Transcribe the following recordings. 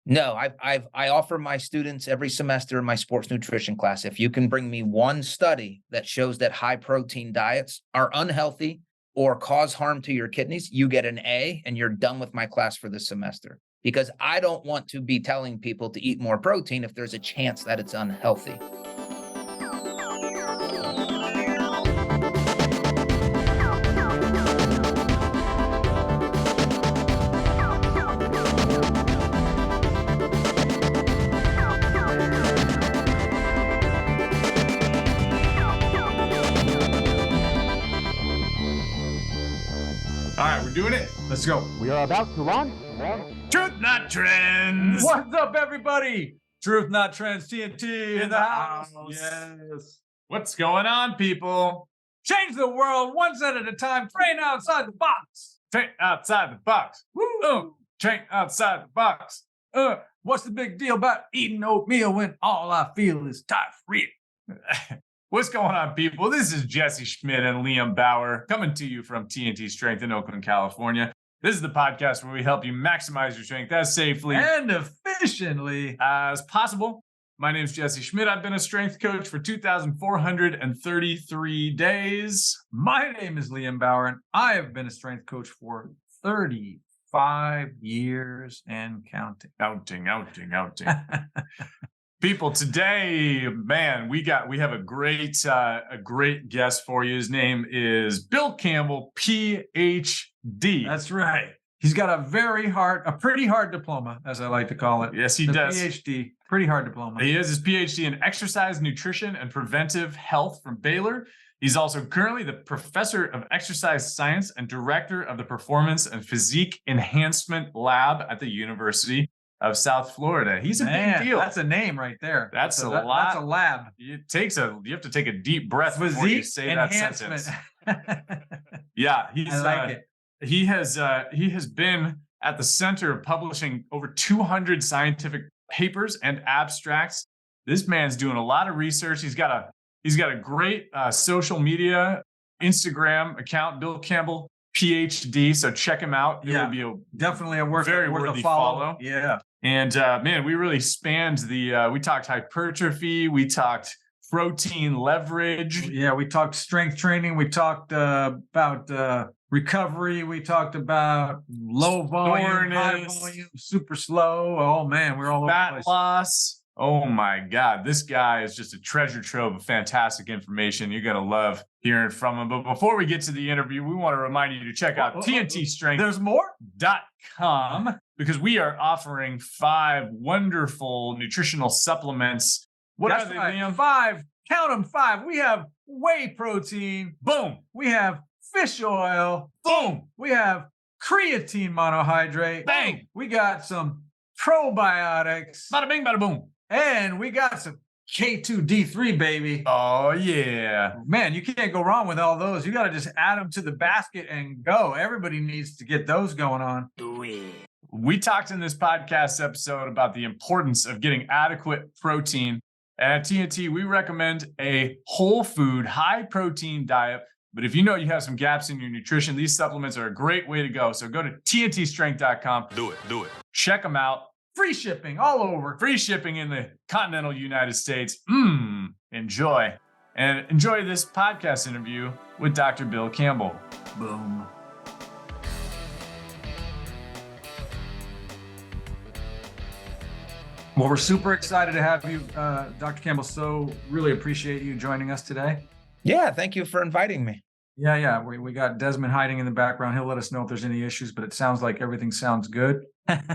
No, I offer my students every semester in my sports nutrition class, if you can bring me one study that shows that high protein diets are unhealthy or cause harm to your kidneys, you get an A and you're done with my class for this semester. Because I don't want to be telling people to eat more protein if there's a chance that it's unhealthy. All right, we're doing it. Let's go. We are about to launch. Truth Not Trends. What's up, everybody? Truth Not Trends TNT in the house. Yes. What's going on, people? Change the world one set at a time. Train outside the box. Train outside the box. Woo! Train outside the box. What's the big deal about eating oatmeal when all I feel is diarrhea? What's going on, people? This is Jesse Schmidt and Liam Bauer coming to you from TNT Strength in Oakland, California. This is the podcast where we help you maximize your strength as safely and efficiently as possible. My name is Jesse Schmidt. I've been a strength coach for 2,433 days. My name is Liam Bauer, and I have been a strength coach for 35 years and counting. Outing. People, today, man, we have a great guest for you. His name is Bill Campbell, PhD. That's right. He's got a pretty hard diploma, as I like to call it. Yes, he does. PhD, pretty hard diploma. He has his PhD in exercise nutrition and preventive health from Baylor. He's also currently the professor of exercise science and director of the Performance and Physique Enhancement Lab at the University of South Florida. He's a big deal. That's a name right there. That's a lot. That's a lab. You have to take a deep breath before you say that sentence. Yeah, I like it. He has been at the center of publishing over 200 scientific papers and abstracts. This man's doing a lot of research. He's got a great social media Instagram account, Bill Campbell PhD. So check him out. It will be definitely a very worthy follow. Yeah. And man, we really spanned we talked hypertrophy, we talked protein leverage. Yeah, we talked strength training. We talked about recovery. We talked about low volume, high volume, super slow. Oh man, we're all over the place. Fat loss. Oh my God, this guy is just a treasure trove of fantastic information. You're going to love hearing from him. But before we get to the interview, we want to remind you to check out TNTstrength.com because we are offering 5 wonderful nutritional supplements. What are they, Liam? 5. Count them 5. We have whey protein. Boom. We have fish oil. Boom. We have creatine monohydrate. Bang. We got some probiotics. Bada bing, bada boom. And we got some K2D3, baby. Oh, yeah. Man, you can't go wrong with all those. You got to just add them to the basket and go. Everybody needs to get those going on. We talked in this podcast episode about the importance of getting adequate protein. And at TNT, we recommend a whole food, high protein diet. But if you know you have some gaps in your nutrition, these supplements are a great way to go. So go to TNTstrength.com. Do it. Check them out. Free shipping all over. Free shipping in the continental United States. Enjoy. And enjoy this podcast interview with Dr. Bill Campbell. Boom. Well, we're super excited to have you, Dr. Campbell. So really appreciate you joining us today. Yeah, thank you for inviting me. Yeah. We got Desmond hiding in the background. He'll let us know if there's any issues, but it sounds like everything sounds good.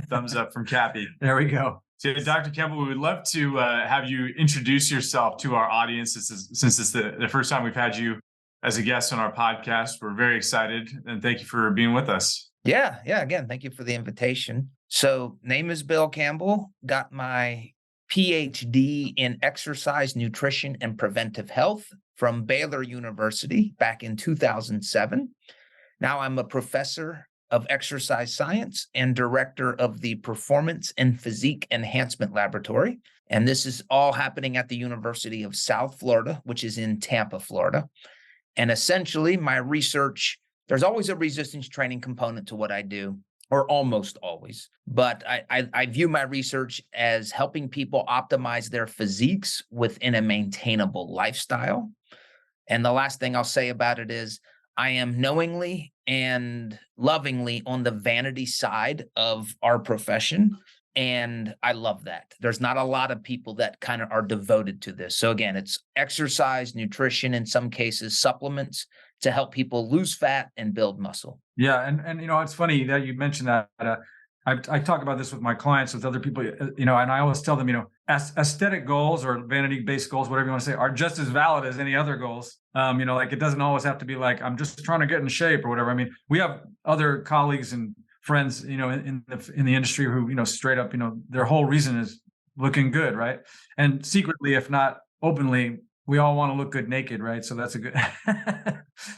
Thumbs up from Cappy. There we go. So, Dr. Campbell, we would love to have you introduce yourself to our audience. Since it's the first time we've had you as a guest on our podcast. We're very excited, and thank you for being with us. Yeah. Again, thank you for the invitation. So, name is Bill Campbell. Got my PhD in exercise nutrition and preventive health from Baylor University back in 2007. Now I'm a professor of exercise science and director of the Performance and Physique Enhancement Laboratory. And this is all happening at the University of South Florida, which is in Tampa, Florida. And essentially my research, there's always a resistance training component to what I do. or almost always. But I view my research as helping people optimize their physiques within a maintainable lifestyle. And the last thing I'll say about it is I am knowingly and lovingly on the vanity side of our profession. And I love that. There's not a lot of people that kind of are devoted to this. So again, it's exercise, nutrition, in some cases, supplements to help people lose fat and build muscle. Yeah, and it's funny that you mentioned that. I talk about this with my clients, with other people, and I always tell them, aesthetic goals or vanity-based goals, whatever you want to say, are just as valid as any other goals. Like it doesn't always have to be like I'm just trying to get in shape or whatever. I mean, we have other colleagues and friends, in the industry who, straight up, their whole reason is looking good, right? And secretly, if not openly, we all want to look good naked, right? So that's a good.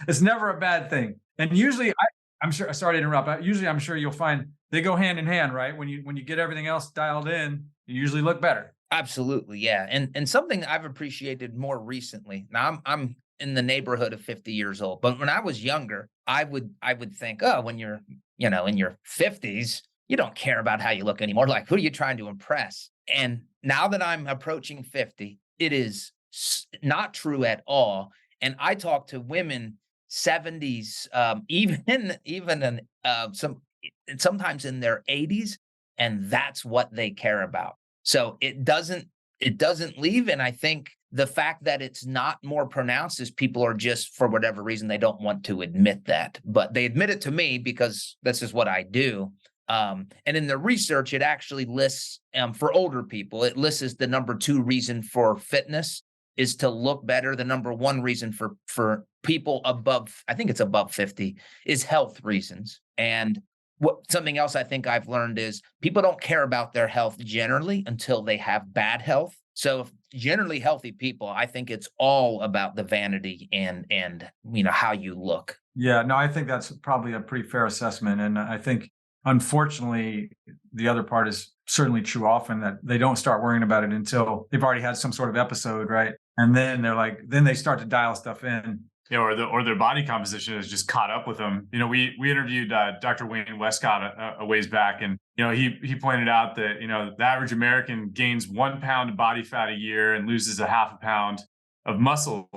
It's never a bad thing. And usually, I'm sure. Sorry to interrupt. Usually, I'm sure you'll find they go hand in hand, right? When you get everything else dialed in, you usually look better. Absolutely, yeah. And something I've appreciated more recently. Now I'm in the neighborhood of 50 years old, but when I was younger, I would think, oh, when you're in your 50s, you don't care about how you look anymore. Like, who are you trying to impress? And now that I'm approaching 50, it is not true at all. And I talk to women 70s, even in sometimes in their 80s, and that's what they care about. So it doesn't leave. And I think the fact that it's not more pronounced is people are just, for whatever reason, they don't want to admit that, but they admit it to me because this is what I do. And in the research, it actually lists, for older people, it lists as the number 2 reason for fitness is to look better. The number 1 reason for people above, I think it's above 50, is health reasons. And something else I think I've learned is people don't care about their health generally until they have bad health. So if generally healthy people, I think it's all about the vanity and how you look. Yeah, no, I think that's probably a pretty fair assessment. And I think, unfortunately, the other part is certainly true often, that they don't start worrying about it until they've already had some sort of episode, right? And then then they start to dial stuff in. Yeah, or their body composition has just caught up with them. We interviewed Dr. Wayne Westcott a ways back, and he pointed out that the average American gains 1 pound of body fat a year and loses a half a pound of muscle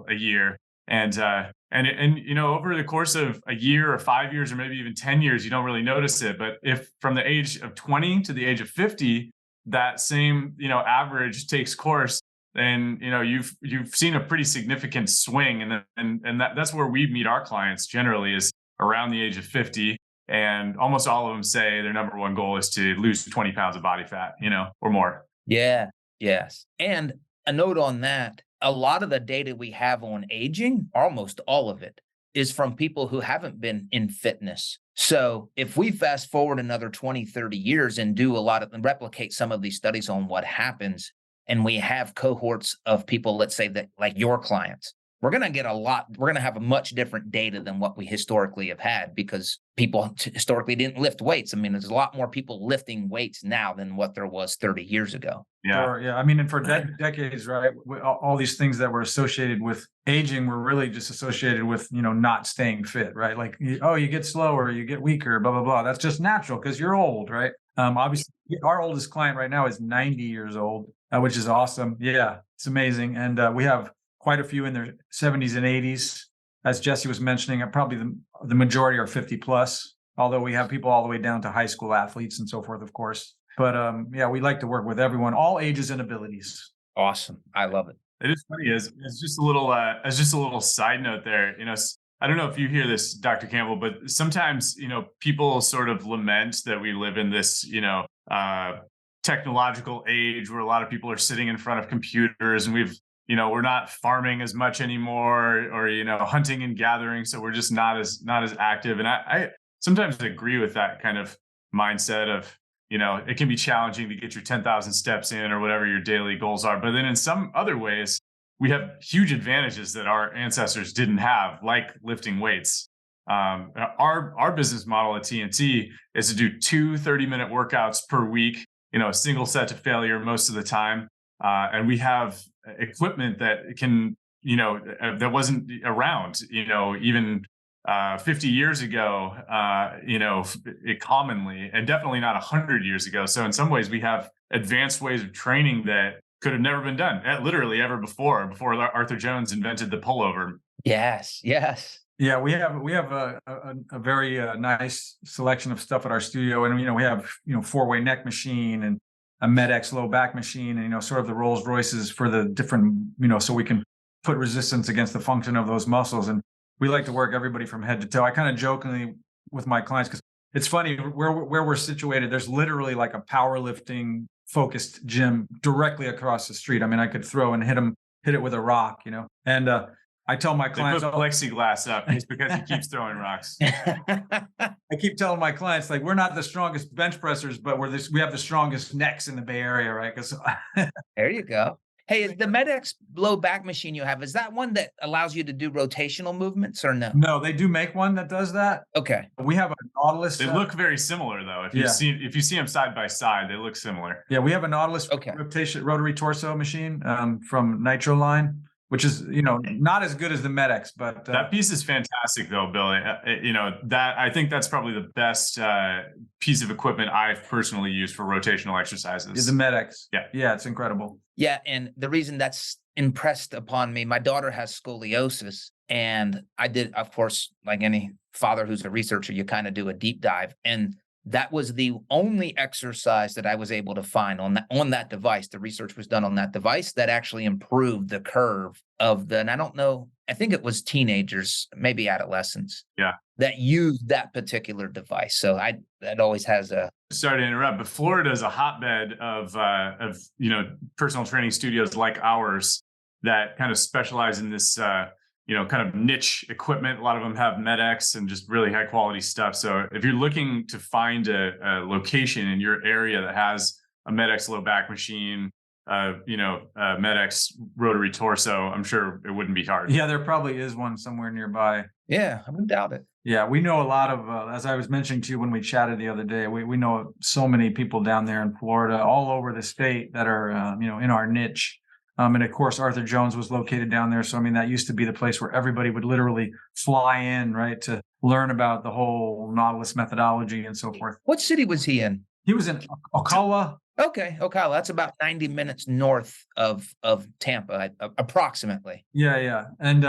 a year. And over the course of a year or 5 years or maybe even 10 years, you don't really notice it. But if from the age of 20 to the age of 50, that same average takes course, then you've seen a pretty significant swing, and that's where we meet our clients generally, is around the age of 50, and almost all of them say their number 1 goal is to lose 20 pounds of body fat, or more. Yeah, yes. And a note on that, a lot of the data we have on aging, almost all of it, is from people who haven't been in fitness. So if we fast forward another 20, 30 years and do and replicate some of these studies on what happens, and we have cohorts of people, let's say that like your clients, we're going to have a much different data than what we historically have had, because people historically didn't lift weights. I mean, there's a lot more people lifting weights now than what there was 30 years ago. Yeah. I mean, and for decades, right? All these things that were associated with aging were really just associated with, not staying fit, right? Like, you get slower, you get weaker, blah, blah, blah. That's just natural because you're old, right? Obviously, our oldest client right now is 90 years old, which is awesome. Yeah, it's amazing. And we have quite a few in their 70s and 80s. As Jesse was mentioning, probably the majority are 50 plus, although we have people all the way down to high school athletes and so forth, of course. But we like to work with everyone, all ages and abilities. Awesome. I love it. It is funny. As just a little side note there, I don't know if you hear this, Dr. Campbell, but sometimes, people sort of lament that we live in this, technological age where a lot of people are sitting in front of computers, and we're not farming as much anymore, or, hunting and gathering. So we're just not as active. And I sometimes agree with that kind of mindset of, it can be challenging to get your 10,000 steps in or whatever your daily goals are. But then in some other ways, we have huge advantages that our ancestors didn't have, like lifting weights. Our business model at TNT is to do 2 30-minute workouts per week, a single set to failure most of the time. And we have equipment that can, that wasn't around, even 50 years ago, commonly, and definitely not 100 years ago. So in some ways, we have advanced ways of training that could have never been done, literally ever before Arthur Jones invented the pullover. Yes, yes. Yeah, we have a very nice selection of stuff at our studio, and we have 4-way neck machine and a MedX low back machine, and sort of the Rolls Royces for the different so we can put resistance against the function of those muscles. And we like to work everybody from head to toe. I kind of jokingly with my clients, because it's funny where we're situated. There's literally like a powerlifting focused gym directly across the street. I mean, I could throw and hit it with a rock, and I tell my clients, they put plexiglass up just because he keeps throwing rocks. I keep telling my clients, like, we're not the strongest bench pressers, but we have the strongest necks in the Bay Area, right? Because there you go. Hey, is the MedX low back machine you have, is that one that allows you to do rotational movements or no? No, they do make one that does that. Okay. We have a Nautilus. They look very similar though. If you see them side by side, they look similar. Yeah, we have a Nautilus rotary torso machine from Nitro Line, which is not as good as the MedX, but that piece is fantastic though, Billy. That I think that's probably the best piece of equipment I've personally used for rotational exercises. The MedX. Yeah, it's incredible. Yeah, and the reason that's impressed upon me, my daughter has scoliosis, and I did, of course, like any father who's a researcher, you kind of do a deep dive, and that was the only exercise that I was able to find on that device. The research was done on that device that actually improved the curve of and I don't know, I think it was teenagers, maybe adolescents. Yeah. That used that particular device. So that always has a. Sorry to interrupt, but Florida is a hotbed of personal training studios like ours that kind of specialize in this kind of niche equipment. A lot of them have MedX and just really high quality stuff. So if you're looking to find a location in your area that has a MedX low back machine, MedX rotary torso, I'm sure it wouldn't be hard. Yeah, there probably is one somewhere nearby. Yeah, I wouldn't doubt it. Yeah, we know a lot of, as I was mentioning to you when we chatted the other day, we know so many people down there in Florida, all over the state that are, in our niche. And of course, Arthur Jones was located down there. So, I mean, that used to be the place where everybody would literally fly in, right, to learn about the whole Nautilus methodology and so forth. What city was he in? He was in Ocala. Okay, Ocala. That's about 90 minutes north of Tampa, approximately. Yeah. And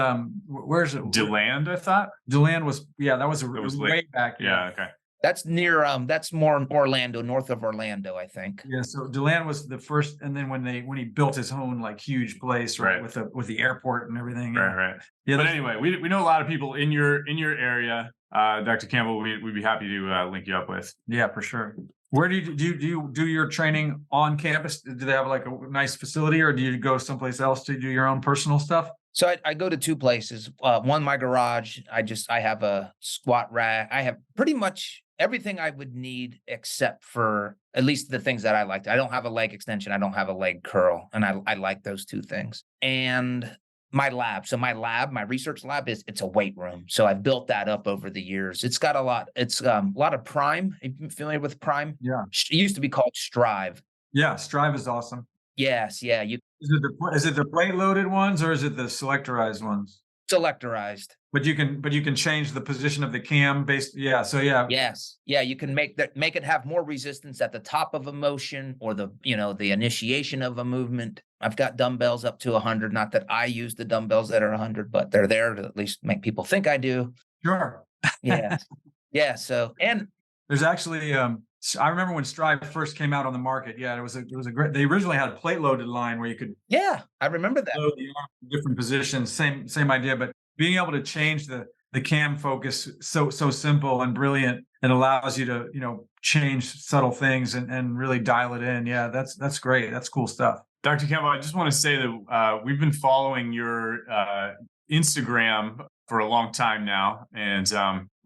where's it? DeLand, I thought. DeLand was, that was way back. Yeah, okay. That's near that's more Orlando, north of Orlando, I think. Yeah, so DeLand was the first, and then when he built his own like huge place, right, with the airport and everything. Right. Yeah. But anyway, we know a lot of people in your area. Dr. Campbell, we'd be happy to link you up with. Yeah, for sure. Where do you do your training on campus? Do they have like a nice facility, or do you go someplace else to do your own personal stuff? So I go to two places. One, my garage. I have a squat rack. I have pretty much everything I would need except for at least the things that I like. I don't have a leg extension. I don't have a leg curl. And I like those two things. And my lab. So my research lab it's a weight room. So I've built that up over the years. It's got a lot. It's a lot of Prime. Are you familiar with Prime? Yeah. It used to be called Strive. Yeah. Strive is awesome. Yes. Yeah. Is it the plate loaded ones or is it the selectorized ones? Selectorized. But you can change the position of the cam based. Yeah. So yeah. Yes. Yeah. You can make it have more resistance at the top of a motion or the initiation of a movement. I've got dumbbells up to 100. Not that I use the dumbbells that are 100, but they're there to at least make people think I do. Sure. Yeah. Yeah. So, and there's actually, I remember when Strive first came out on the market. Yeah, it was a great. They originally had a plate loaded line where you could. Yeah, I remember that. Load the arm in different positions, same idea, but being able to change the cam focus so simple and brilliant, it allows you to change subtle things and really dial it in. Yeah, that's great. That's cool stuff. Dr. Campbell, I just want to say that we've been following your Instagram for a long time now, and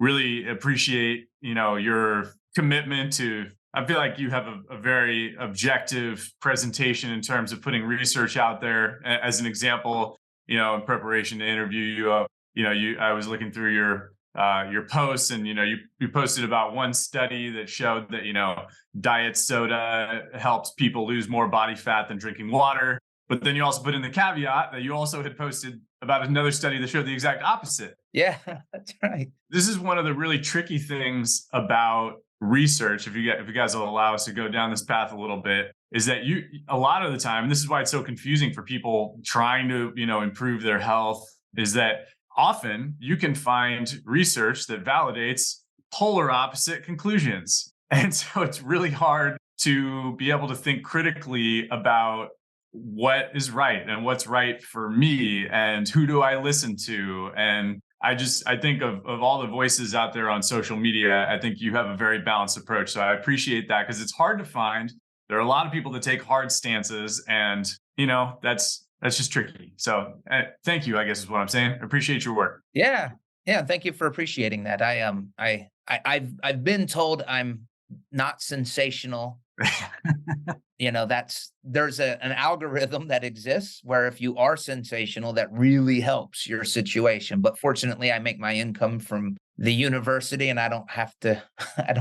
really appreciate your commitment to. I feel like you have a very objective presentation in terms of putting research out there. As an example, in preparation to interview you, I was looking through your posts, and you posted about one study that showed that diet soda helps people lose more body fat than drinking water. But then you also put in the caveat that you also had posted about another study that showed the exact opposite. Yeah, that's right. This is one of the really tricky things about research, if you guys will allow us to go down this path a little bit, is that a lot of the time, and this is why it's so confusing for people trying to, improve their health, is that often you can find research that validates polar opposite conclusions. And so it's really hard to be able to think critically about what is right and what's right for me and who do I listen to. And I think of all the voices out there on social media, I think you have a very balanced approach. So I appreciate that, because it's hard to find. There are a lot of people that take hard stances, and that's just tricky. So thank you, I guess is what I'm saying. I appreciate your work. Yeah. Yeah. Thank you for appreciating that. I've been told I'm not sensational. There's an algorithm that exists where if you are sensational, that really helps your situation. But fortunately, I make my income from the university, and I don't have to I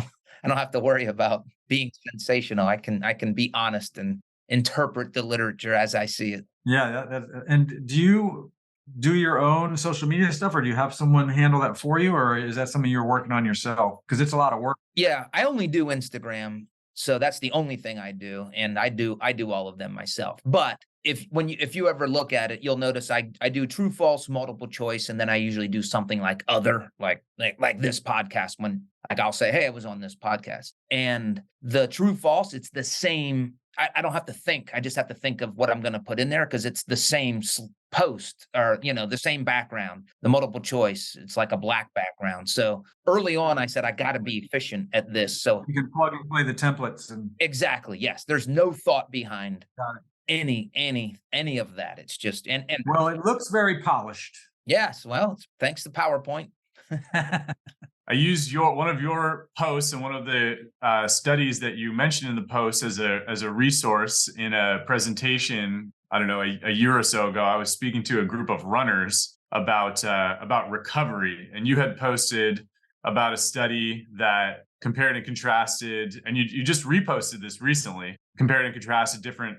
don't have to worry about being sensational. I can be honest and interpret the literature as I see it. Yeah. And do you do your own social media stuff, or do you have someone handle that for you, or is that something you're working on yourself? Because it's a lot of work. Yeah, I only do Instagram. So that's the only thing I do. And I do all of them myself. But if you ever look at it, you'll notice I do true, false, multiple choice. And then I usually do something like other, like this podcast, when like I'll say, hey, I was on this podcast. And the true, false, it's the same. I don't have to think. I just have to think of what I'm going to put in there, because it's the same post, or, the same background. The multiple choice, it's like a black background. So early on, I said, I got to be efficient at this. So You can plug and play the templates. And exactly. Yes. There's no thought behind Got it. any of that. It's just, and Well, it looks very polished. yes, well, it's thanks to PowerPoint. I used one of your posts and one of the studies that you mentioned in the post as a resource in a presentation. I don't know, a year or so ago. I was speaking to a group of runners about recovery, and you had posted about a study that compared and contrasted, and you just reposted this recently, compared and contrasted different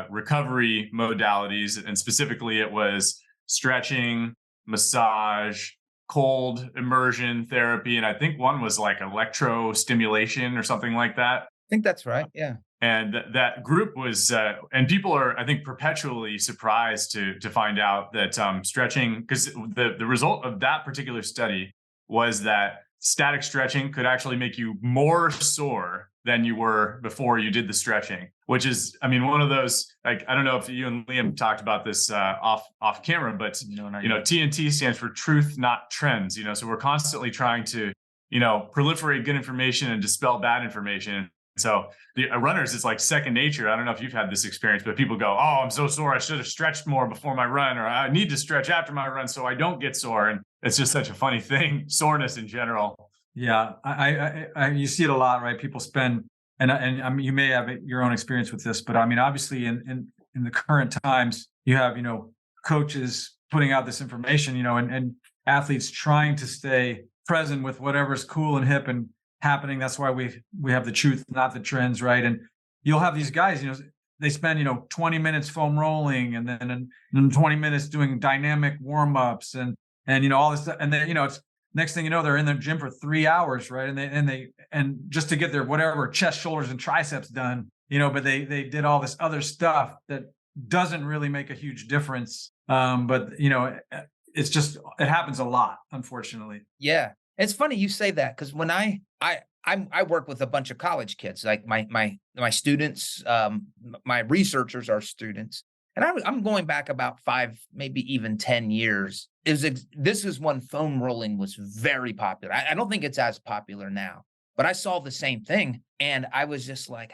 recovery modalities, and specifically it was stretching, massage, cold immersion therapy, and I think one was like electrostimulation or something like that. I think that's right. Yeah. And that group was, and people are, I think, perpetually surprised to find out that stretching, because the result of that particular study was that static stretching could actually make you more sore than you were before you did the stretching, which is, I mean, one of those, like, I don't know if you and Liam talked about this off camera, but TNT stands for truth, not trends. So we're constantly trying to, proliferate good information and dispel bad information. So the runners, it's like second nature. I don't know if you've had this experience, but people go, "Oh, I'm so sore. I should have stretched more before my run," or "I need to stretch after my run so I don't get sore." And it's just such a funny thing, soreness in general. Yeah, I you see it a lot, right? People spend, and I mean, you may have your own experience with this, but I mean, obviously, in the current times, you have coaches putting out this information, and athletes trying to stay present with whatever's cool and hip and happening. That's why we have the truth, not the trends, right? And you'll have these guys, they spend 20 minutes foam rolling, and then 20 minutes doing dynamic warm-ups, and all this stuff, and then it's next thing you know, they're in the gym for 3 hours, right? And just to get their whatever chest, shoulders, and triceps done, but they did all this other stuff that doesn't really make a huge difference. But it's just, it happens a lot, unfortunately. Yeah. It's funny you say that, because when I work with a bunch of college kids, like my students, my researchers are students, and I'm going back about 5, maybe even 10 years. This is when foam rolling was very popular. I don't think it's as popular now, but I saw the same thing, and I was just like,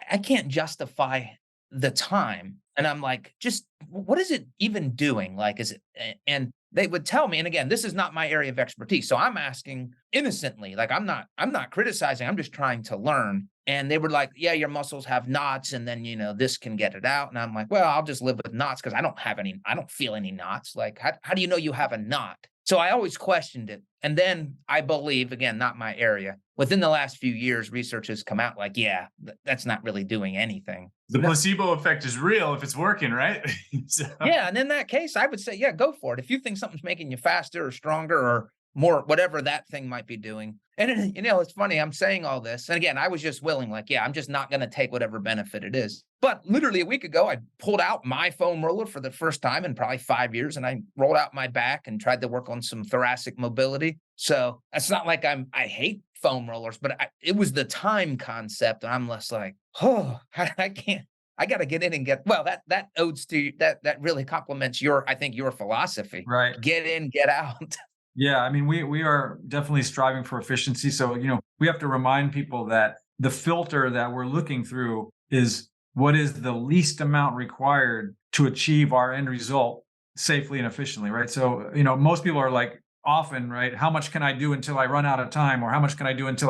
I can't justify the time. And I'm like, just what is it even doing? Like, is it? And they would tell me, and again, this is not my area of expertise, so I'm asking innocently, like I'm not criticizing, I'm just trying to learn. And they were like, yeah, your muscles have knots, and then this can get it out. And I'm like, well, I'll just live with knots, because I don't feel any knots. Like, how do you know you have a knot? So I always questioned it. And then I believe, again, not my area, within the last few years, research has come out like, yeah, that's not really doing anything. The placebo effect is real if it's working, right? So. Yeah, and in that case, I would say, yeah, go for it. If you think something's making you faster or stronger or more, whatever that thing might be doing. And it's funny, I'm saying all this. And again, I was just willing, like, yeah, I'm just not going to take whatever benefit it is. But literally a week ago, I pulled out my foam roller for the first time in probably 5 years, and I rolled out my back and tried to work on some thoracic mobility. So it's not like I hate foam rollers, but it was the time concept. And I'm less like, oh, I can't. I got to get in and get, well, that odes to that really complements I think your philosophy. Right. Get in, get out. Yeah, I mean, we are definitely striving for efficiency. So, we have to remind people that the filter that we're looking through is what is the least amount required to achieve our end result safely and efficiently, right? So, most people are like, often, right, how much can I do until I run out of time, or how much can I do until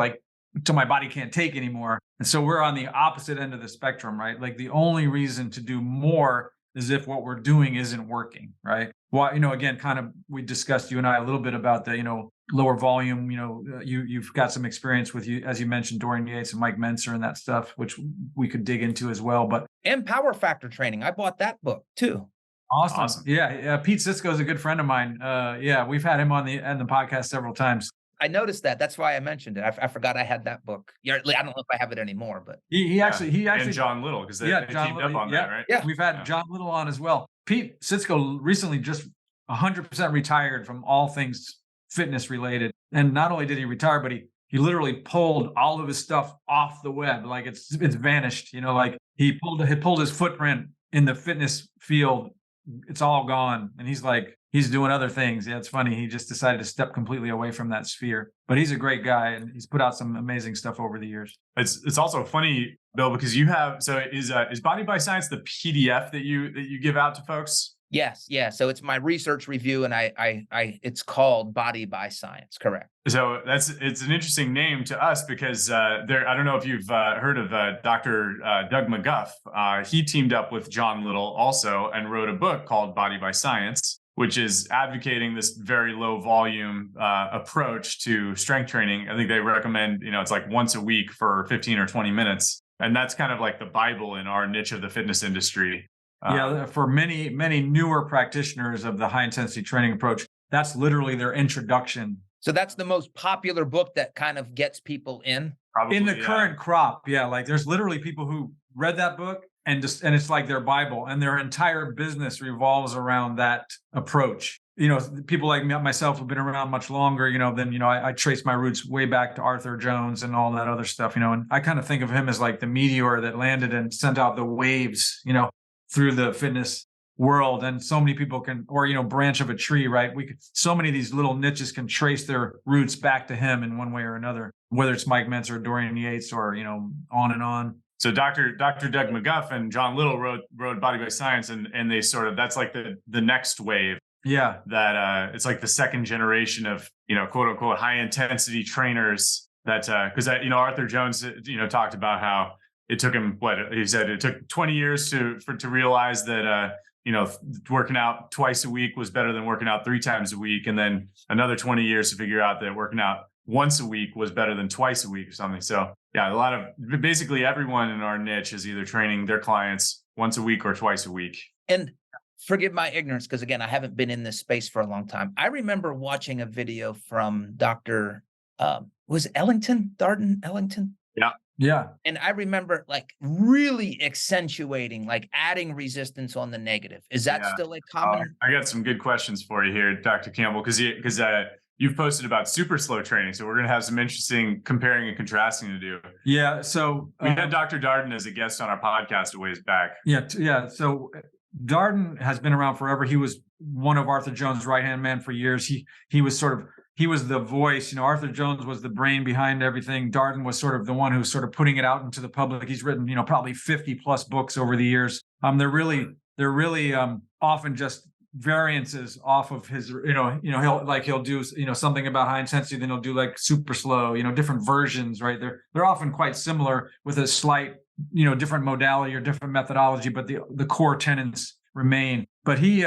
my body can't take anymore? And so we're on the opposite end of the spectrum, right? Like the only reason to do more is if what we're doing isn't working, right? Well, again, kind of, we discussed, you and I, a little bit about the, lower volume, you've got some experience with, as you mentioned, Dorian Yates and Mike Menser and that stuff, which we could dig into as well. But and Power Factor Training. I bought that book too. Awesome. Yeah. Pete Sisko is a good friend of mine. Yeah, we've had him on the podcast several times. I noticed that. That's why I mentioned it. I forgot I had that book. I don't know if I have it anymore, but he actually and John Little, because they teamed up on that, right? Yeah, we've had John Little on as well. Pete Sisko recently just 100% retired from all things fitness related, and not only did he retire, but he literally pulled all of his stuff off the web, like it's vanished. Like he pulled his footprint in the fitness field. It's all gone, and he's doing other things. Yeah, it's funny. He just decided to step completely away from that sphere. But he's a great guy, and he's put out some amazing stuff over the years. It's also funny, Bill, because you have, so is Body by Science the PDF that you give out to folks? Yes, yeah. So it's my research review, and it's called Body by Science. Correct. So it's an interesting name to us because I don't know if you've heard of Dr. Doug McGuff. He teamed up with John Little also and wrote a book called Body by Science, which is advocating this very low volume approach to strength training. I think they recommend, it's like once a week for 15 or 20 minutes. And that's kind of like the Bible in our niche of the fitness industry. Yeah, for many, many newer practitioners of the high intensity training approach, that's literally their introduction. So that's the most popular book that kind of gets people in? Probably, in the current crop. Yeah, like there's literally people who read that book and it's like their Bible, and their entire business revolves around that approach. People like myself have been around much longer, than, I trace my roots way back to Arthur Jones and all that other stuff, and I kind of think of him as like the meteor that landed and sent out the waves, through the fitness world. And so many people can, or, branch of a tree, right? So many of these little niches can trace their roots back to him in one way or another, whether it's Mike Menser or Dorian Yates or, on and on. So Dr. Doug McGuff and John Little wrote Body by Science, and they sort of, that's like the next wave. Yeah. That it's like the second generation of, quote unquote, high intensity trainers that, because Arthur Jones, talked about how it took him, he said it took 20 years to realize that, working out twice a week was better than working out 3 times a week. And then another 20 years to figure out that working out once a week was better than twice a week or something. So yeah, basically everyone in our niche is either training their clients once a week or twice a week. And forgive my ignorance, because again, I haven't been in this space for a long time. I remember watching a video from Dr. Was Ellington, Darden Ellington? Yeah. Yeah. And I remember like really accentuating, like adding resistance on the negative. Is that still a common? I got some good questions for you here, Dr. Campbell, because you've posted about super slow training. So we're going to have some interesting comparing and contrasting to do. Yeah. So we had Dr. Darden as a guest on our podcast a ways back. Yeah. So Darden has been around forever. He was one of Arthur Jones' right-hand man for years. He was the voice. Arthur Jones was the brain behind everything. Darden was sort of the one who's sort of putting it out into the public. He's written, probably 50 plus books over the years. They're really often just variances off of his, he'll do, something about high intensity, then he'll do like super slow, different versions, right? They're often quite similar with a slight, different modality or different methodology, but the core tenets remain. But he,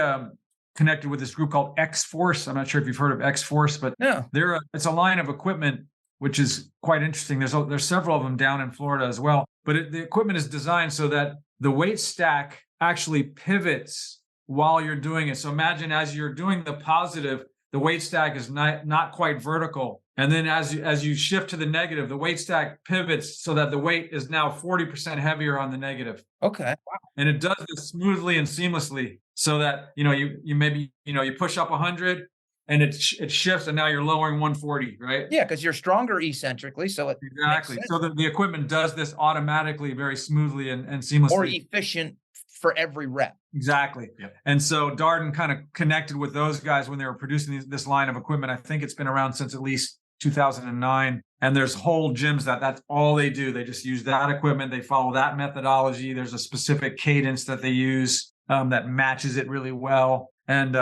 connected with this group called X-Force. I'm not sure if you've heard of X-Force, but it's a line of equipment which is quite interesting. There's several of them down in Florida as well. But the equipment is designed so that the weight stack actually pivots while you're doing it. So imagine as you're doing the positive, the weight stack is not quite vertical. And then as you shift to the negative, the weight stack pivots so that the weight is now 40% heavier on the negative. Okay. And it does this smoothly and seamlessly so that, you maybe, you push up 100 and it shifts and now you're lowering 140, right? Yeah, because you're stronger eccentrically, so it Exactly. makes So sense. the equipment does this automatically, very smoothly and seamlessly. More efficient for every rep. Exactly. Yep. And so Darden kind of connected with those guys when they were producing this line of equipment. I think it's been around since at least 2009. And there's whole gyms that's all they do. They just use that equipment. They follow that methodology. There's a specific cadence that they use that matches it really well. And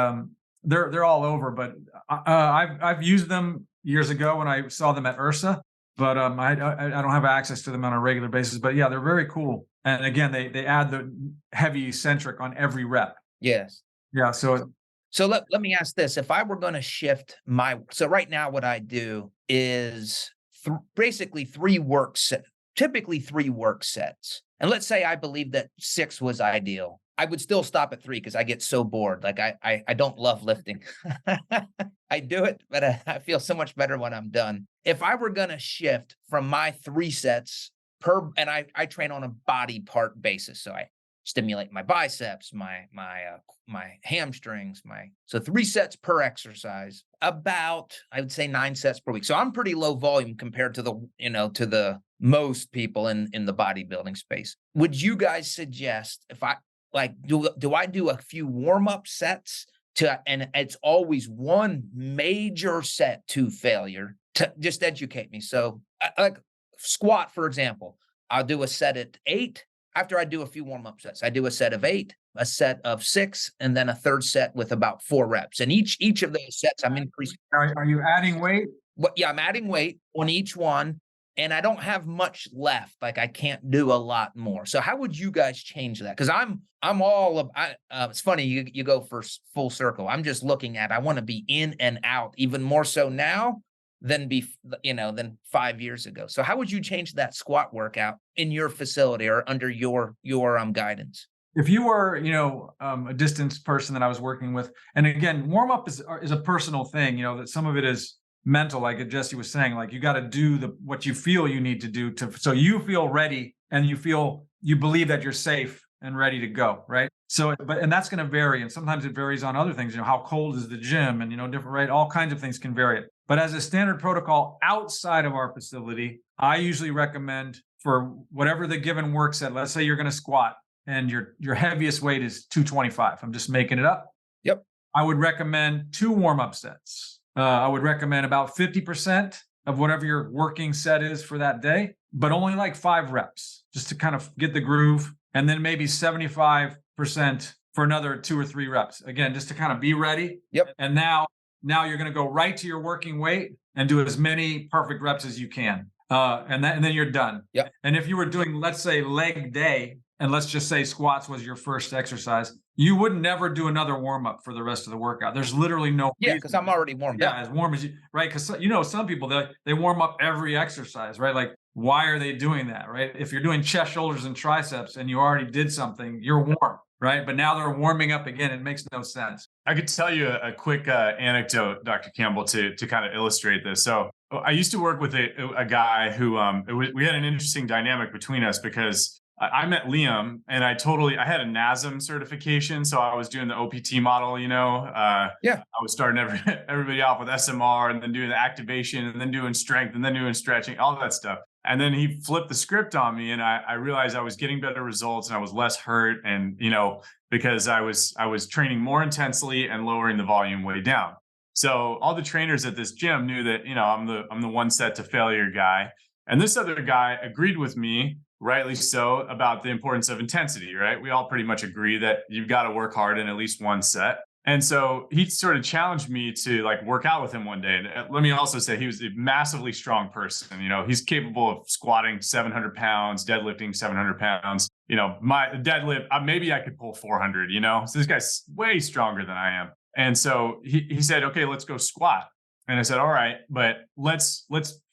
they're all over. But I've used them years ago when I saw them at URSA. But I don't have access to them on a regular basis. But yeah, they're very cool. And again, they add the heavy eccentric on every rep. Yes. Yeah. So let me ask this. If I were going to shift so right now what I do is basically typically 3 work sets. And let's say I believe that 6 was ideal. I would still stop at 3 because I get so bored. Like I don't love lifting. I do it, but I feel so much better when I'm done. If I were going to shift from my 3 sets and I train on a body part basis. So I stimulate my biceps, my hamstrings, so 3 sets per exercise, about, I would say 9 sets per week. So I'm pretty low volume compared to the most people in the bodybuilding space. Would you guys suggest if I do I do a few warm-up sets and it's always one major set to failure to just educate me? So like squat, for example, I'll do a set at 8. After I do a few warm-up sets, I do a set of 8, a set of 6, and then a third set with about 4 reps. And each of those sets, I'm increasing. are you adding weight? Yeah, I'm adding weight on each one, and I don't have much left. Like I can't do a lot more. So how would you guys change that? Because I'm all of. It's funny you go for full circle. I'm just looking at. I want to be in and out even more so now than 5 years ago. So how would you change that squat workout in your facility or under your guidance? If you were, a distance person that I was working with, and again, warm up is a personal thing, that some of it is mental, like Jesse was saying, like you got to do what you feel you need to do so you feel ready and you believe that you're safe and ready to go, right? So, and that's going to vary, and sometimes it varies on other things. How cold is the gym, and different, right? All kinds of things can vary it. But as a standard protocol outside of our facility, I usually recommend for whatever the given work set. Let's say you're going to squat, and your heaviest weight is 225. I'm just making it up. Yep. I would recommend 2 warm-up sets. I would recommend about 50% of whatever your working set is for that day, but only like 5 reps, just to kind of get the groove. And then maybe 75% for another 2 or 3 reps. Again, just to kind of be ready. Yep. And now you're going to go right to your working weight and do as many perfect reps as you can. And then you're done. Yep. And if you were doing, let's say, leg day, and let's just say squats was your first exercise, you would never do another warm-up for the rest of the workout. There's literally no reason. Because I'm already warmed up. Yeah, as warm as you, right? Because some people, they warm up every exercise, right? Like, why are they doing that, right? If you're doing chest, shoulders, and triceps and you already did something, you're warm, right? But now they're warming up again. It makes no sense. I could tell you a quick anecdote, Dr. Campbell, to kind of illustrate this. So I used to work with a guy who we had an interesting dynamic between us because I met Liam and I had a NASM certification. So I was doing the OPT model, I was starting everybody off with SMR and then doing the activation and then doing strength and then doing stretching, all that stuff. And then he flipped the script on me and I realized I was getting better results and I was less hurt. And, because I was training more intensely and lowering the volume way down. So all the trainers at this gym knew that, I'm the one set to failure guy. And this other guy agreed with me, rightly so, about the importance of intensity, right? We all pretty much agree that you've got to work hard in at least one set. And so he sort of challenged me to work out with him one day. And let me also say he was a massively strong person. He's capable of squatting 700 pounds, deadlifting 700 pounds. My deadlift, maybe I could pull 400, So this guy's way stronger than I am. And so he said, okay, let's go squat. And I said, all right, but let's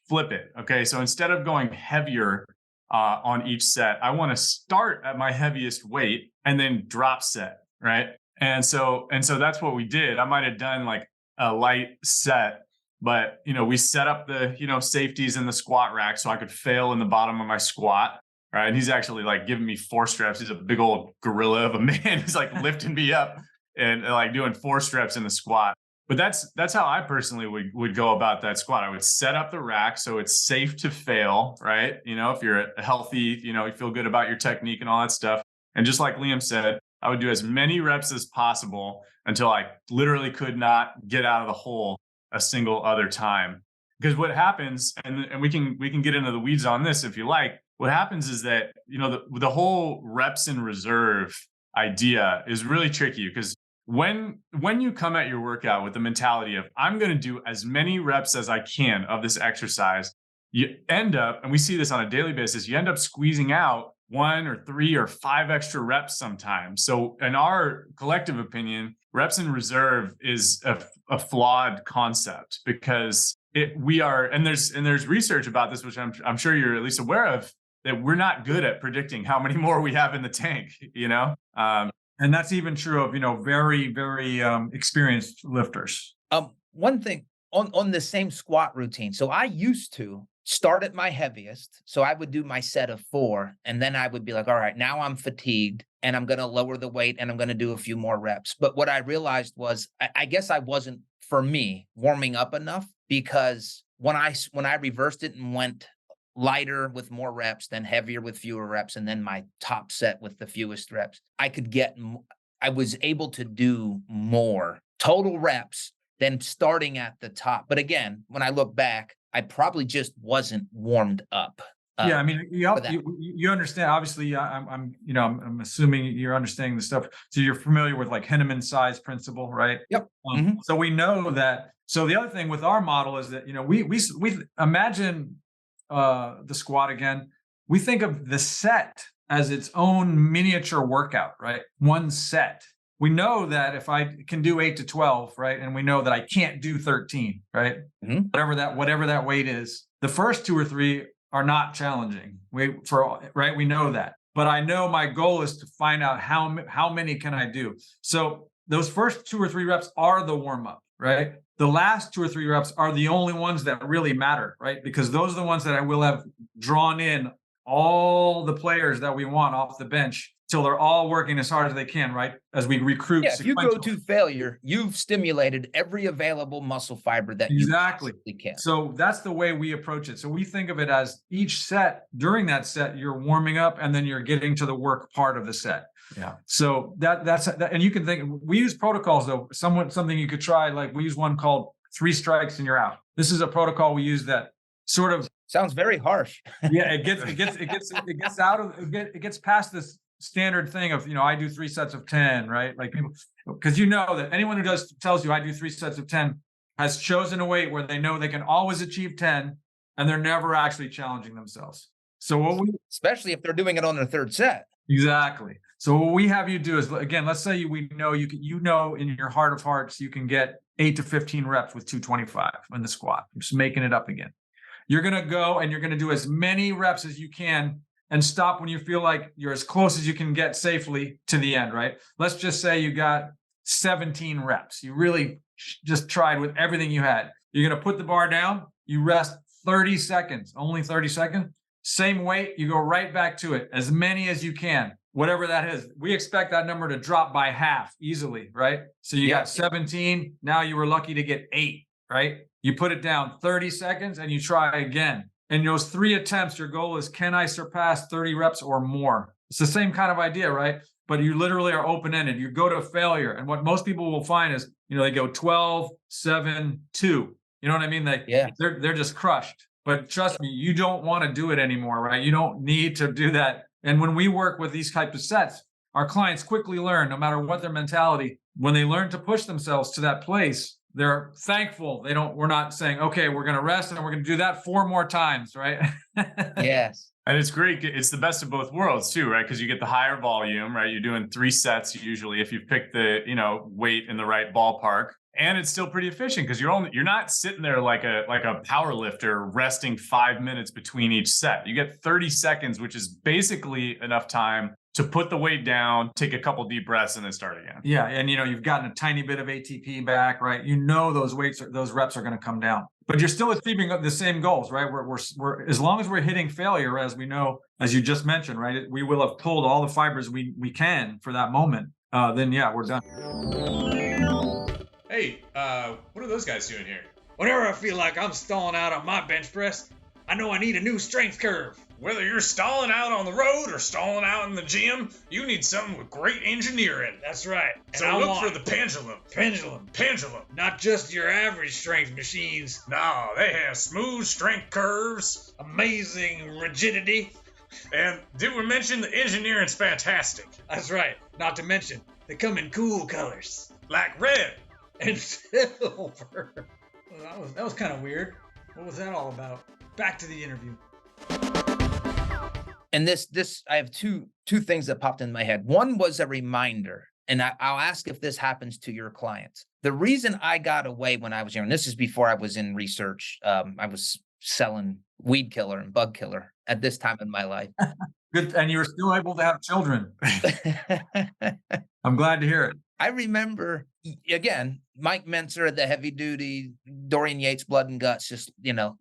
flip it. Okay. So instead of going heavier on each set. I want to start at my heaviest weight and then drop set, right? And so that's what we did. I might have done like a light set, but we set up the safeties in the squat rack so I could fail in the bottom of my squat. Right. And he's actually like giving me 4 streps. He's a big old gorilla of a man. He's like lifting me up and like doing 4 streps in the squat. But that's how I personally would go about that squat. I would set up the rack so it's safe to fail, right? If you're healthy, you feel good about your technique and all that stuff. And just like Liam said, I would do as many reps as possible until I literally could not get out of the hole a single other time. Because what happens, and we can get into the weeds on this if you like, what happens is that, the whole reps in reserve idea is really tricky because when you come at your workout with the mentality of I'm going to do as many reps as I can of this exercise, you end up, and we see this on a daily basis, you end up squeezing out 1 or 3 or 5 extra reps sometimes. So in our collective opinion, reps in reserve is a flawed concept because there's research about this, which I'm sure you're at least aware of, that we're not good at predicting how many more we have in the tank, And that's even true of, very, very experienced lifters. One thing on the same squat routine. So I used to start at my heaviest. So I would do my set of 4, and then I would be like, all right, now I'm fatigued and I'm going to lower the weight and I'm going to do a few more reps. But what I realized was, I guess I wasn't, for me, warming up enough, because when I reversed it and went lighter with more reps, then heavier with fewer reps, and then my top set with the fewest reps, I was able to do more total reps than starting at the top. But again, when I look back, I probably just wasn't warmed up. Yeah, I mean, you understand. Obviously, I'm assuming you're understanding the stuff. So you're familiar with like Henneman's size principle, right? Yep. So we know that. So the other thing with our model is that we imagine the squat again. We think of the set as its own miniature workout, right? One set. We know that if I can do 8 to 12, right, and we know that I can't do 13, right? Mm-hmm. Whatever that weight is, the first 2 or 3 are not challenging. We know that. But I know my goal is to find out how many can I do. So those first 2 or 3 reps are the warm up, right? The last 2 or 3 reps are the only ones that really matter, right? Because those are the ones that I will have drawn in all the players that we want off the bench till they're all working as hard as they can, right? As we recruit. Yeah, if you go to failure, you've stimulated every available muscle fiber that you possibly can. So that's the way we approach it. So we think of it as each set, during that set, you're warming up and then you're getting to the work part of the set. Yeah. So that's and you can think, we use protocols though, something you could try. Like we use one called 3 strikes and you're out. This is a protocol we use that sort of sounds very harsh. Yeah, it gets past this standard thing of, I do 3 sets of 10, right? Like people, because that anyone who tells you I do 3 sets of 10 has chosen a weight where they know they can always achieve 10 and they're never actually challenging themselves. So especially if they're doing it on their 3rd set. Exactly. So what we have you do is, again, let's say we know in your heart of hearts, you can get 8 to 15 reps with 225 in the squat. I'm just making it up again. You're going to go and you're going to do as many reps as you can and stop when you feel like you're as close as you can get safely to the end, right? Let's just say you got 17 reps. You really just tried with everything you had. You're going to put the bar down. You rest 30 seconds, only 30 seconds. Same weight. You go right back to it, as many as you can, whatever that is. We expect that number to drop by half easily, right? So you got 17. Now you were lucky to get 8, right? You put it down 30 seconds and you try again. And those 3 attempts, your goal is, can I surpass 30 reps or more? It's the same kind of idea, right? But you literally are open-ended. You go to failure. And what most people will find is, they go 12, 7, 2. You know what I mean? They're just crushed. But trust me, you don't want to do it anymore, right? You don't need to do that. And when we work with these types of sets, our clients quickly learn, no matter what their mentality, when they learn to push themselves to that place, they're thankful. We're not saying, okay, we're going to rest and we're going to do that 4 more times, right? Yes. And it's great. It's the best of both worlds too, right? Because you get the higher volume, right? You're doing 3 sets usually if you pick the, weight in the right ballpark. And it's still pretty efficient because you're not sitting there like a power lifter resting 5 minutes between each set. You get 30 seconds, which is basically enough time to put the weight down, take a couple deep breaths, and then start again. Yeah, and you've gotten a tiny bit of ATP back, right? Those reps are going to come down, but you're still achieving the same goals, right? We're as long as we're hitting failure, as we know, as you just mentioned, right? We will have pulled all the fibers we can for that moment. Then yeah, we're done. Hey, what are those guys doing here? Whenever I feel like I'm stalling out on my bench press, I know I need a new strength curve. Whether you're stalling out on the road or stalling out in the gym, you need something with great engineering. That's right. And So I look want for the pendulum. pendulum. Pendulum. Not just your average strength machines. No, they have smooth strength curves. Amazing rigidity. And did we mention the engineering's fantastic? That's right. Not to mention, they come in cool colors. Like red. And silver. Well, that was kind of weird. What was that all about? Back to the interview. And this, I have two things that popped in my head. One was a reminder, and I'll ask if this happens to your clients. The reason I got away when I was young, and this is before I was in research, I was selling weed killer and bug killer at this time in my life. Good, and you were still able to have children. I'm glad to hear it. I remember, again, Mike Mentzer, the heavy duty, Dorian Yates, blood and guts, just,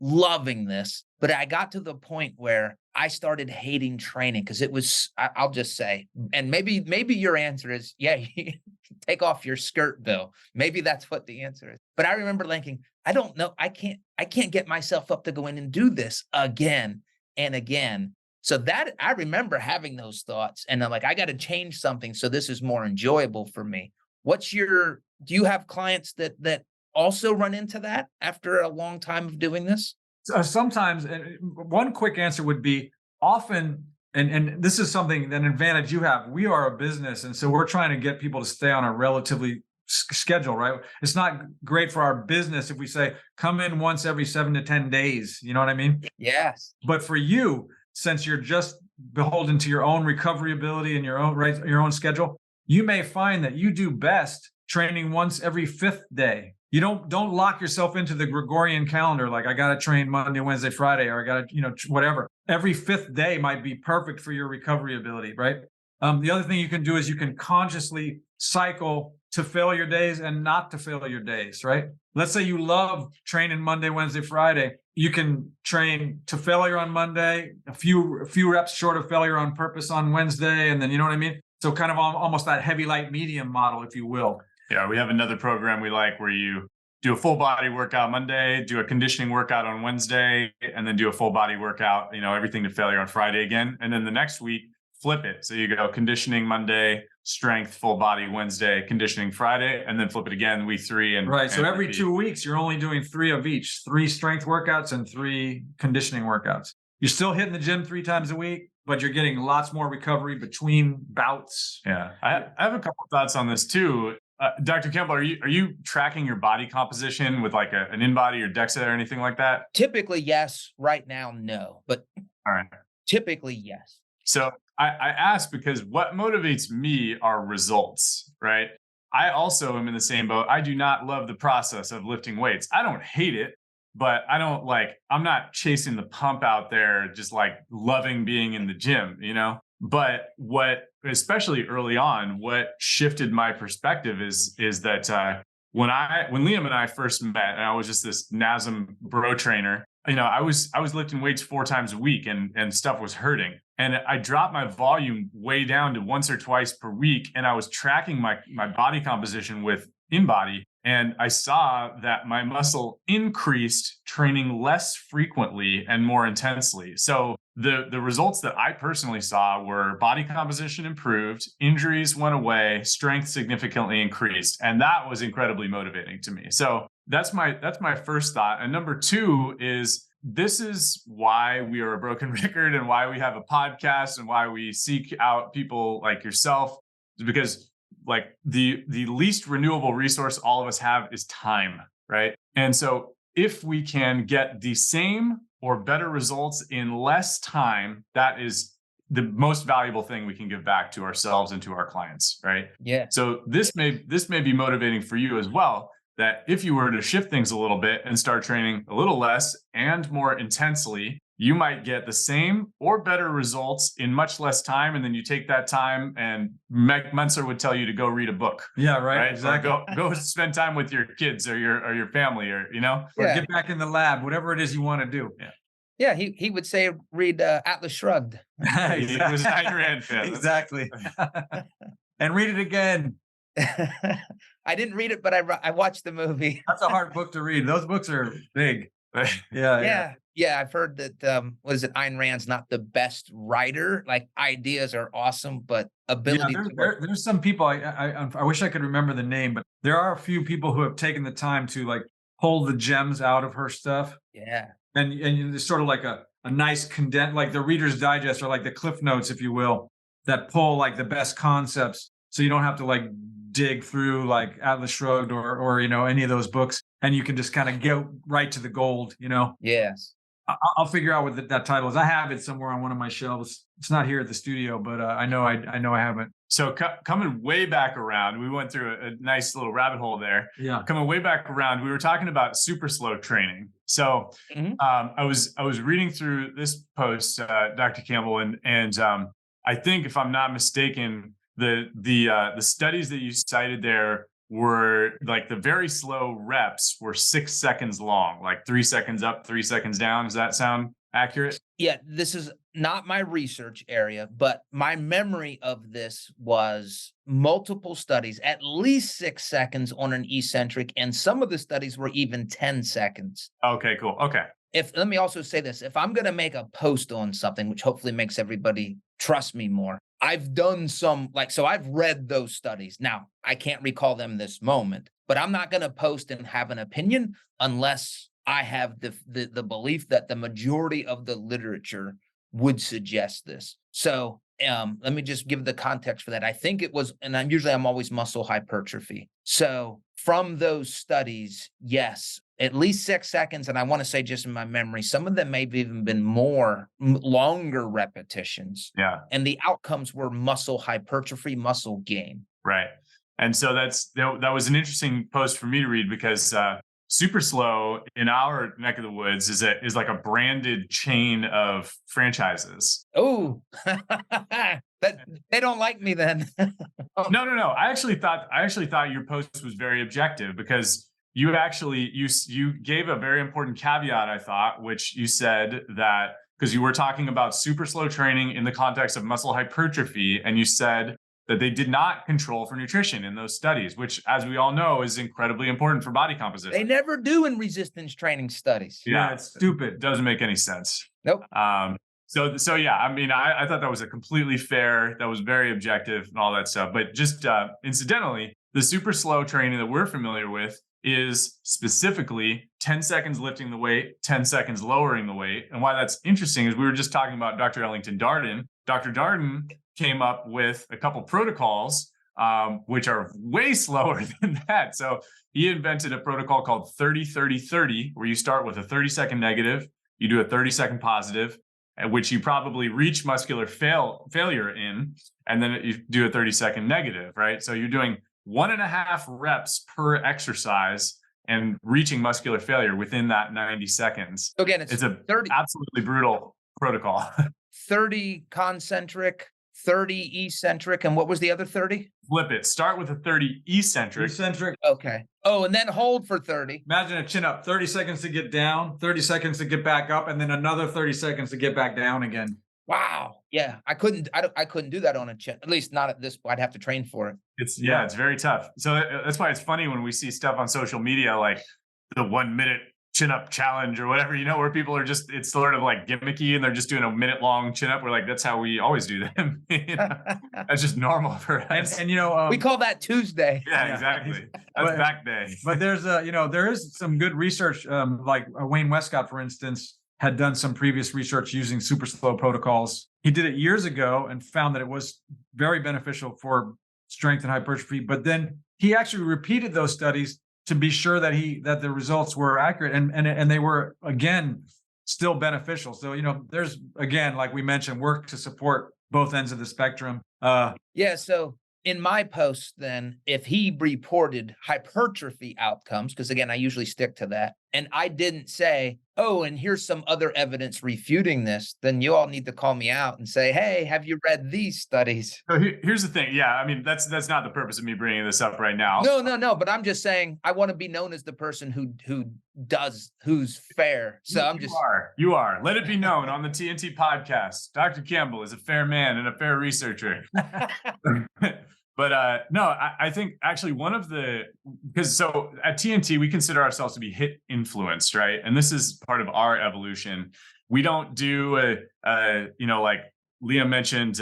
loving this. But I got to the point where I started hating training because it was, I'll just say, and maybe your answer is, yeah, take off your skirt, Bill. Maybe that's what the answer is. But I remember thinking, I don't know, I can't get myself up to go in and do this again and again. So that I remember having those thoughts, and I'm like, I got to change something so this is more enjoyable for me. Do you have clients that also run into that after a long time of doing this? Sometimes, and one quick answer would be often, and this is something, an advantage you have. We are a business, and so we're trying to get people to stay on a relatively schedule, right? It's not great for our business if we say, come in once every 7 to 10 days. You know what I mean? Yes. But for you, since you're just beholden to your own recovery ability and your own schedule, you may find that you do best training once every 5th day. You don't lock yourself into the Gregorian calendar, like I got to train Monday, Wednesday, Friday, or I got to, whatever. Every 5th day might be perfect for your recovery ability, right? The other thing you can do is you can consciously cycle to failure days and not to failure days, right? Let's say you love training Monday, Wednesday, Friday. You can train to failure on Monday, a few reps short of failure on purpose on Wednesday, and then, you know what I mean? So kind of almost that heavy, light, medium model, if you will. Yeah, we have another program we like where you do a full body workout Monday, do a conditioning workout on Wednesday, and then do a full body workout, everything to failure on Friday again. And then the next week, flip it. So you go conditioning Monday, strength, full body Wednesday, conditioning Friday, and then flip it again week 3. Right. So every 2 weeks, you're only doing 3 of each, 3 strength workouts and 3 conditioning workouts. You're still hitting the gym 3 times a week, but you're getting lots more recovery between bouts. Yeah. I have a couple of thoughts on this too. Dr. Campbell, are you tracking your body composition with like an InBody or DEXA or anything like that? Typically, yes. Right now, no. But all right. Typically, yes. So I ask because what motivates me are results, right? I also am in the same boat. I do not love the process of lifting weights. I don't hate it, but I'm not chasing the pump out there, just like loving being in the gym, But especially early on, what shifted my perspective is that when Liam and I first met, and I was just this NASM bro trainer, I was lifting weights 4 times a week and stuff was hurting. And I dropped my volume way down to once or twice per week. And I was tracking my body composition with InBody. And I saw that my muscle increased training less frequently and more intensely. So the results that I personally saw were body composition improved, injuries went away, strength significantly increased. And that was incredibly motivating to me. So that's my first thought. And number 2 is, this is why we are a broken record and why we have a podcast and why we seek out people like yourself, is because like the least renewable resource all of us have is time, right? And so if we can get the same or better results in less time, that is the most valuable thing we can give back to ourselves and to our clients, right? Yeah. So this may be motivating for you as well. that if you were to shift things a little bit and start training a little less and more intensely, you might get the same or better results in much less time. And then you take that time, and Meg Munzer would tell you to go read a book. Yeah, right. Exactly. Or go spend time with your kids or your family, or or get back in the lab, whatever it is you want to do. Yeah, he would say read Atlas Shrugged. It was an Ayn Rand fan. Exactly. And read it again. I didn't read it, but I watched the movie. That's a hard book to read. Those books are big. Yeah. I've heard that. What is it? Ayn Rand's not the best writer. Like, ideas are awesome, but ability. There's some people. I wish I could remember the name, but there are a few people who have taken the time to like pull the gems out of her stuff. Yeah. And it's sort of like a nice condensed, like the Reader's Digest or like the Cliff Notes, if you will, that pull like the best concepts, so you don't have to like dig through like Atlas Shrugged or any of those books, and you can just kind of get right to the gold. Yes. I'll figure out what that title is. I have it somewhere on one of my shelves. It's not here at the studio, but I know I have it. So coming way back around, we went through a nice little rabbit hole there. Yeah. Coming way back around, we were talking about super slow training. So I was reading through this post, Dr. Campbell, and I think, if I'm not mistaken, the studies that you cited there were like the very slow reps were 6 seconds long, like 3 seconds up, 3 seconds down. Does that sound accurate? Yeah, this is not my research area, but my memory of this was multiple studies, at least 6 seconds on an eccentric, and some of the studies were even 10 seconds. Okay, cool. Okay. Let me also say this, if I'm going to make a post on something, which hopefully makes everybody trust me more, I've done some, so I've read those studies. Now, I can't recall them this moment, but I'm not going to post and have an opinion unless I have the belief that the majority of the literature would suggest this. So let me just give the context for that. I think it was, and I'm always muscle hypertrophy. So from those studies, yes, at least 6 seconds. And I want to say, just in my memory, some of them may have even been longer repetitions. Yeah. And the outcomes were muscle hypertrophy, muscle gain. Right. And so that was an interesting post for me to read, because super slow in our neck of the woods is like a branded chain of franchises. Oh, that they don't like me then. No. I actually thought your post was very objective, because you actually you gave a very important caveat, I thought, which you said that, because you were talking about super slow training in the context of muscle hypertrophy, and you said that they did not control for nutrition in those studies, which, as we all know, is incredibly important for body composition. They never do in resistance training studies. Yeah, it's stupid. It doesn't make any sense. Nope. So yeah, I mean, I thought that was a completely fair, that was very objective and all that stuff. But just incidentally, the super slow training that we're familiar with is specifically 10 seconds lifting the weight, 10 seconds lowering the weight. And why that's interesting is we were just talking about Dr. Ellington Darden. Dr. Darden came up with a couple protocols, which are way slower than that. So he invented a protocol called 30-30-30, where you start with a 30-second negative, you do a 30-second positive, at which you probably reach muscular failure in, and then you do a 30-second negative, right? So you're doing 1.5 reps per exercise and reaching muscular failure within that 90 seconds. Again, it's a 30, absolutely brutal protocol. 30 concentric, 30 eccentric, and what was the other 30? Flip it. Start with a 30 eccentric. Okay. Oh, and then hold for 30. Imagine a chin up, 30 seconds to get down, 30 seconds to get back up, and then another 30 seconds to get back down again. Wow. Yeah, I couldn't do that on a chin. At least not at this. I'd have to train for it. It's very tough. So that's why it's funny when we see stuff on social media, like the 1 minute chin up challenge or whatever, where people are just, it's sort of like gimmicky and they're just doing a minute long chin up. We're like, that's how we always do them. That's just normal for us. And we call that Tuesday. Yeah, exactly. That's back day. But there's there is some good research, like Wayne Westcott, for instance, had done some previous research using super slow protocols. He did it years ago and found that it was very beneficial for strength and hypertrophy. But then he actually repeated those studies to be sure that the results were accurate, and they were, again, still beneficial. So there's, again, like we mentioned, work to support both ends of the spectrum. Yeah. So in my post, then, if he reported hypertrophy outcomes, because again, I usually stick to that, and I didn't say, oh, and here's some other evidence refuting this, then you all need to call me out and say, hey, have you read these studies? So here's the thing. Yeah, I mean, that's not the purpose of me bringing this up right now. No, but I'm just saying I want to be known as the person who's fair. So I'm just you are. Let it be known on the TNT podcast. Dr. Campbell is a fair man and a fair researcher. But no, I think actually because so at TNT, we consider ourselves to be HIT influenced, right? And this is part of our evolution. We don't do like Liam mentioned,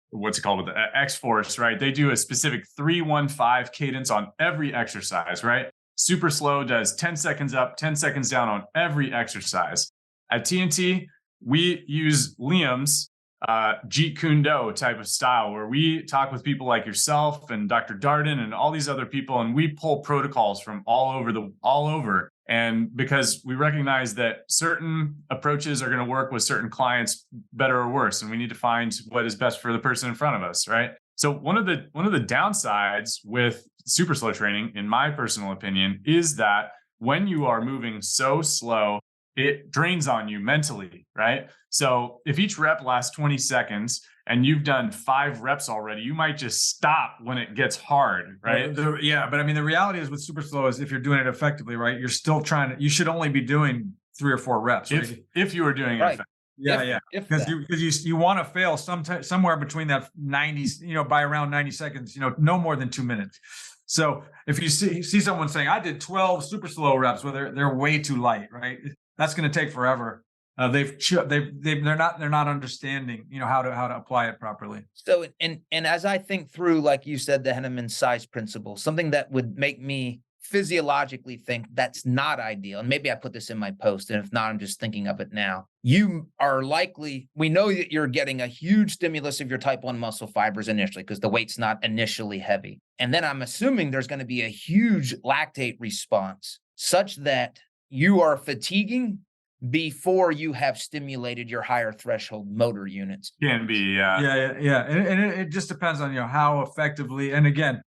what's it called with the X-Force, right? They do a specific 3-1-5 cadence on every exercise, right? Super slow does 10 seconds up, 10 seconds down on every exercise. At TNT, we use Liam's Jeet Kune Do type of style, where we talk with people like yourself and Dr. Darden and all these other people, and we pull protocols from all over. And because we recognize that certain approaches are going to work with certain clients better or worse, and we need to find what is best for the person in front of us, right? So one of the downsides with super slow training, in my personal opinion, is that when you are moving so slow, it drains on you mentally, right? So if each rep lasts 20 seconds and you've done 5 reps already, you might just stop when it gets hard, right? Yeah, but I mean, the reality is with super slow is if you're doing it effectively, right? You're still you should only be doing 3 or 4 reps. Right? If you were doing it effectively. Yeah, because you want to fail somewhere between that 90, by around 90 seconds, no more than 2 minutes. So if you see someone saying, I did 12 super slow reps, well, they're way too light, right? That's going to take forever. They're not understanding, how to apply it properly. so and as I think through, like you said, the Henneman size principle, something that would make me physiologically think that's not ideal. And maybe I put this in my post, and if not, I'm just thinking of it now. You are likely, we know that you're getting a huge stimulus of your type 1 muscle fibers initially because the weight's not initially heavy. And then I'm assuming there's going to be a huge lactate response such that you are fatiguing before you have stimulated your higher threshold motor units. Can be, yeah. Yeah. And it just depends on, how effectively, and again,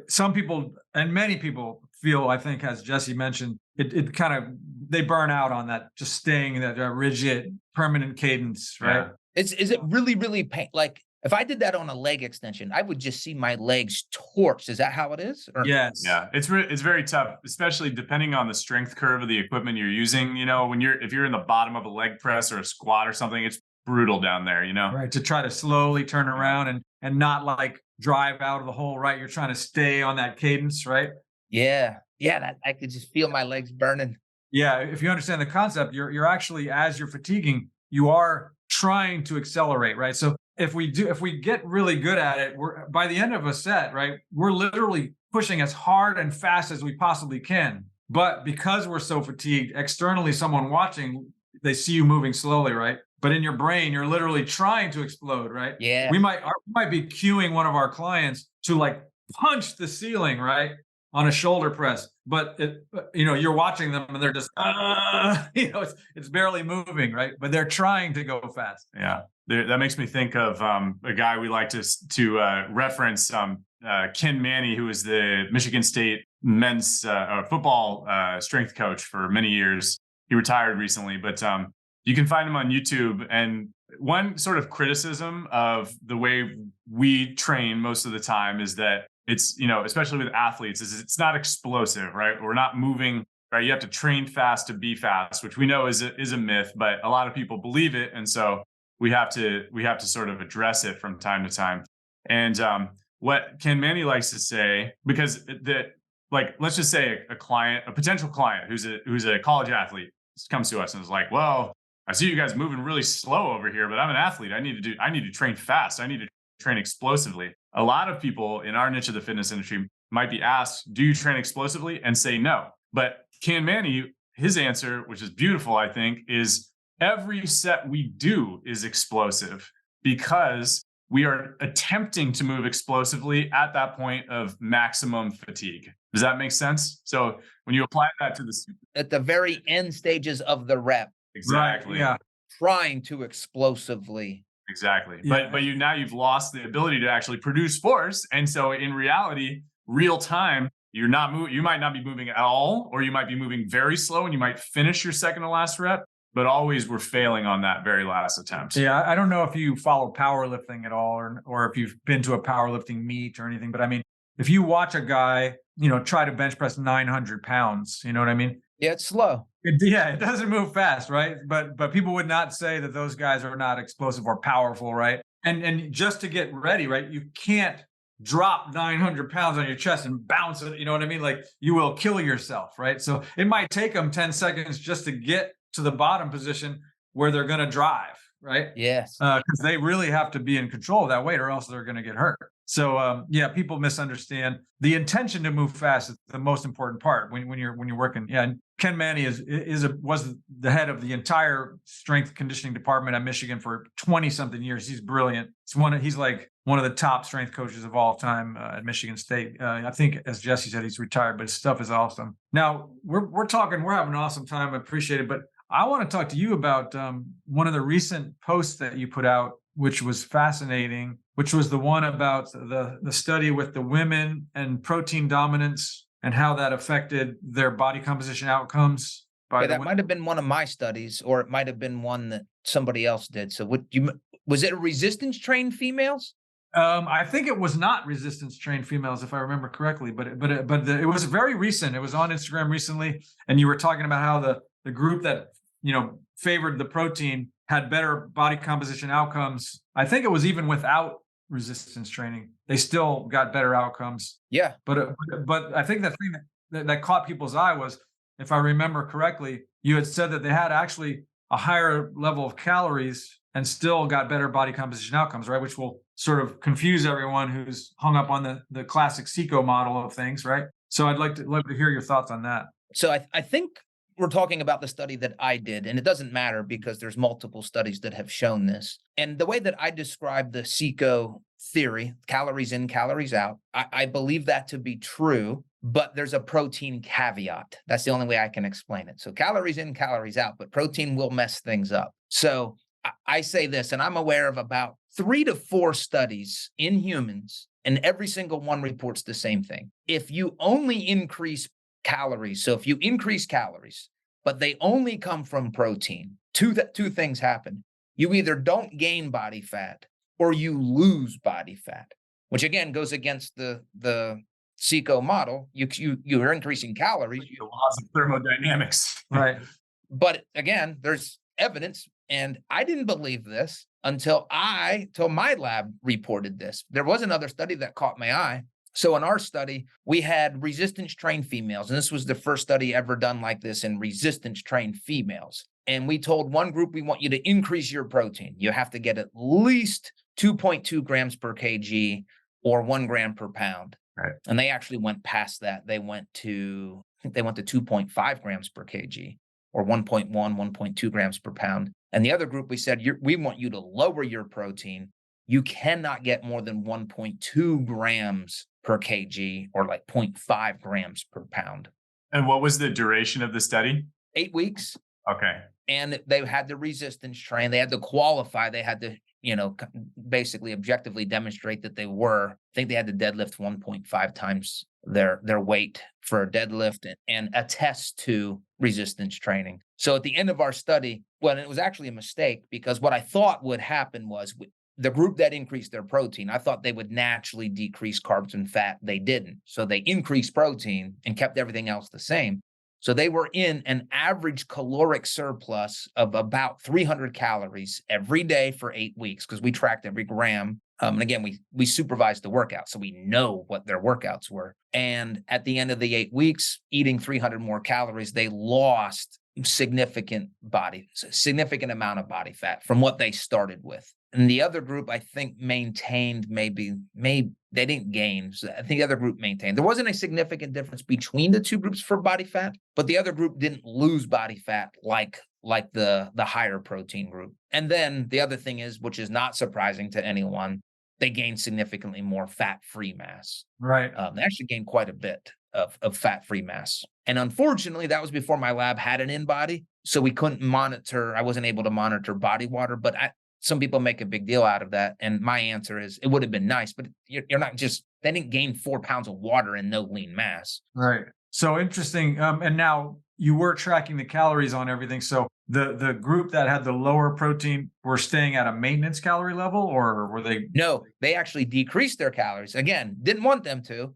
some people and many people feel, I think, as Jesse mentioned, it kind of, they burn out on that, just staying in that rigid, permanent cadence, right? Yeah. Is it really, really pain? Like if I did that on a leg extension, I would just see my legs torched. Is that how it is? Or? Yes. Yeah, it's very tough, especially depending on the strength curve of the equipment you're using. If you're in the bottom of a leg press or a squat or something, it's brutal down there. Right, to try to slowly turn around and not like drive out of the hole, right? You're trying to stay on that cadence, right? Yeah, that I could just feel my legs burning. Yeah, if you understand the concept, you're actually, as you're fatiguing, you are trying to accelerate, right? So if we get really good at it, we're by the end of a set, right? We're literally pushing as hard and fast as we possibly can. But because we're so fatigued, externally, someone watching, they see you moving slowly, right? But in your brain, you're literally trying to explode, right? Yeah. We might be cueing one of our clients to like punch the ceiling, right? On a shoulder press, but you're watching them and they're just, it's barely moving, right? But they're trying to go fast. Yeah, that makes me think of a guy we like to reference, Ken Manny, who was the Michigan State men's football strength coach for many years. He retired recently, but you can find him on YouTube. And one sort of criticism of the way we train most of the time is that it's, especially with athletes, is it's not explosive, right? We're not moving, right? You have to train fast to be fast, which we know is a myth, but a lot of people believe it. And so we have to sort of address it from time to time. And what Ken Manny likes to say, because let's just say a potential client who's a college athlete comes to us and is like, well, I see you guys moving really slow over here, but I'm an athlete. I need to train fast. I need to train explosively. A lot of people in our niche of the fitness industry might be asked, do you train explosively? And say no. But Ken Manny, his answer, which is beautiful, I think, is every set we do is explosive because we are attempting to move explosively at that point of maximum fatigue. Does that make sense? So when you apply that to at the very end stages of the rep. Exactly. Right, yeah. Trying to explosively Exactly. Yeah. But you've lost the ability to actually produce force. And so in reality, real time, you're not moving, you might not be moving at all, or you might be moving very slow and you might finish your second to last rep, but always we're failing on that very last attempt. Yeah, I don't know if you follow powerlifting at all, or if you've been to a powerlifting meet or anything, but I mean, if you watch a guy, try to bench press 900 pounds, you know what I mean? Yeah, it's slow. It doesn't move fast, right? But people would not say that those guys are not explosive or powerful, right? And just to get ready, right? You can't drop 900 pounds on your chest and bounce it. You know what I mean? Like, you will kill yourself, right? So it might take them 10 seconds just to get to the bottom position where they're going to drive, right? Yes. Because they really have to be in control of that weight, or else they're going to get hurt. So people misunderstand the intention to move fast is the most important part when you're working. Yeah, and Ken Manny was the head of the entire strength conditioning department at Michigan for 20 something years. He's brilliant. He's like one of the top strength coaches of all time at Michigan State. I think, as Jesse said, he's retired, but his stuff is awesome. Now we're having an awesome time. I appreciate it, but I want to talk to you about one of the recent posts that you put out, which was fascinating, which was the one about the study with the women and protein dominance and how that affected their body composition outcomes. That might have been one of my studies, or it might have been one that somebody else did. So was it resistance trained females? I think it was not resistance trained females, if I remember correctly, but it was very recent. It was on Instagram recently, and you were talking about how the group that favored the protein had better body composition outcomes. I think it was even without resistance training, they still got better outcomes. Yeah. But I think the thing that caught people's eye was, if I remember correctly, you had said that they had actually a higher level of calories and still got better body composition outcomes, right? Which will sort of confuse everyone who's hung up on the classic SECO model of things, right? So I'd love to hear your thoughts on that. So I think we're talking about the study that I did, and it doesn't matter because there's multiple studies that have shown this. And the way that I describe the SECO theory, calories in, calories out, I believe that to be true, but there's a protein caveat. That's the only way I can explain it. So calories in, calories out, but protein will mess things up. So I say this, and I'm aware of about 3 to 4 studies in humans, and every single one reports the same thing. If you only increase calories, so if you increase calories, but they only come from protein, two things happen. You either don't gain body fat or you lose body fat, which again goes against the SECO model. You're increasing calories. The laws of thermodynamics. Right. But again, there's evidence, and I didn't believe this until my lab reported this. There was another study that caught my eye. So in our study, we had resistance trained females, and this was the first study ever done like this in resistance trained females. And we told one group, we want you to increase your protein. You have to get at least 2.2 grams per kg or 1 gram per pound. Right. And they actually went past that. They went to 2.5 grams per kg or 1.1, 1.2 grams per pound. And the other group, we said, we want you to lower your protein. You cannot get more than 1.2 grams per kg or like 0.5 grams per pound. And what was the duration of the study? 8 weeks. Okay. And they had the resistance train. They had to qualify. They had to, basically objectively demonstrate that they were. I think they had to deadlift 1.5 times their weight for a deadlift and attest to resistance training. So at the end of our study, it was actually a mistake, because what I thought would happen was the group that increased their protein, I thought they would naturally decrease carbs and fat. They didn't. So they increased protein and kept everything else the same. So they were in an average caloric surplus of about 300 calories every day for 8 weeks, because we tracked every gram. And again, we supervised the workout, so we know what their workouts were. And at the end of the 8 weeks, eating 300 more calories, they lost significant amount of body fat from what they started with. And the other group, I think, maintained maybe they didn't gain. So I think the other group maintained. There wasn't a significant difference between the two groups for body fat, but the other group didn't lose body fat like the higher protein group. And then the other thing is, which is not surprising to anyone, they gained significantly more fat-free mass. Right. They actually gained quite a bit of fat-free mass. And unfortunately, that was before my lab had an in-body, so we couldn't monitor. I wasn't able to monitor body water, but some people make a big deal out of that. And my answer is it would have been nice, but you're not just, they didn't gain 4 pounds of water and no lean mass. Right. So interesting. And now you were tracking the calories on everything. So the group that had the lower protein were staying at a maintenance calorie level, or were they? No, they actually decreased their calories. Again, didn't want them to.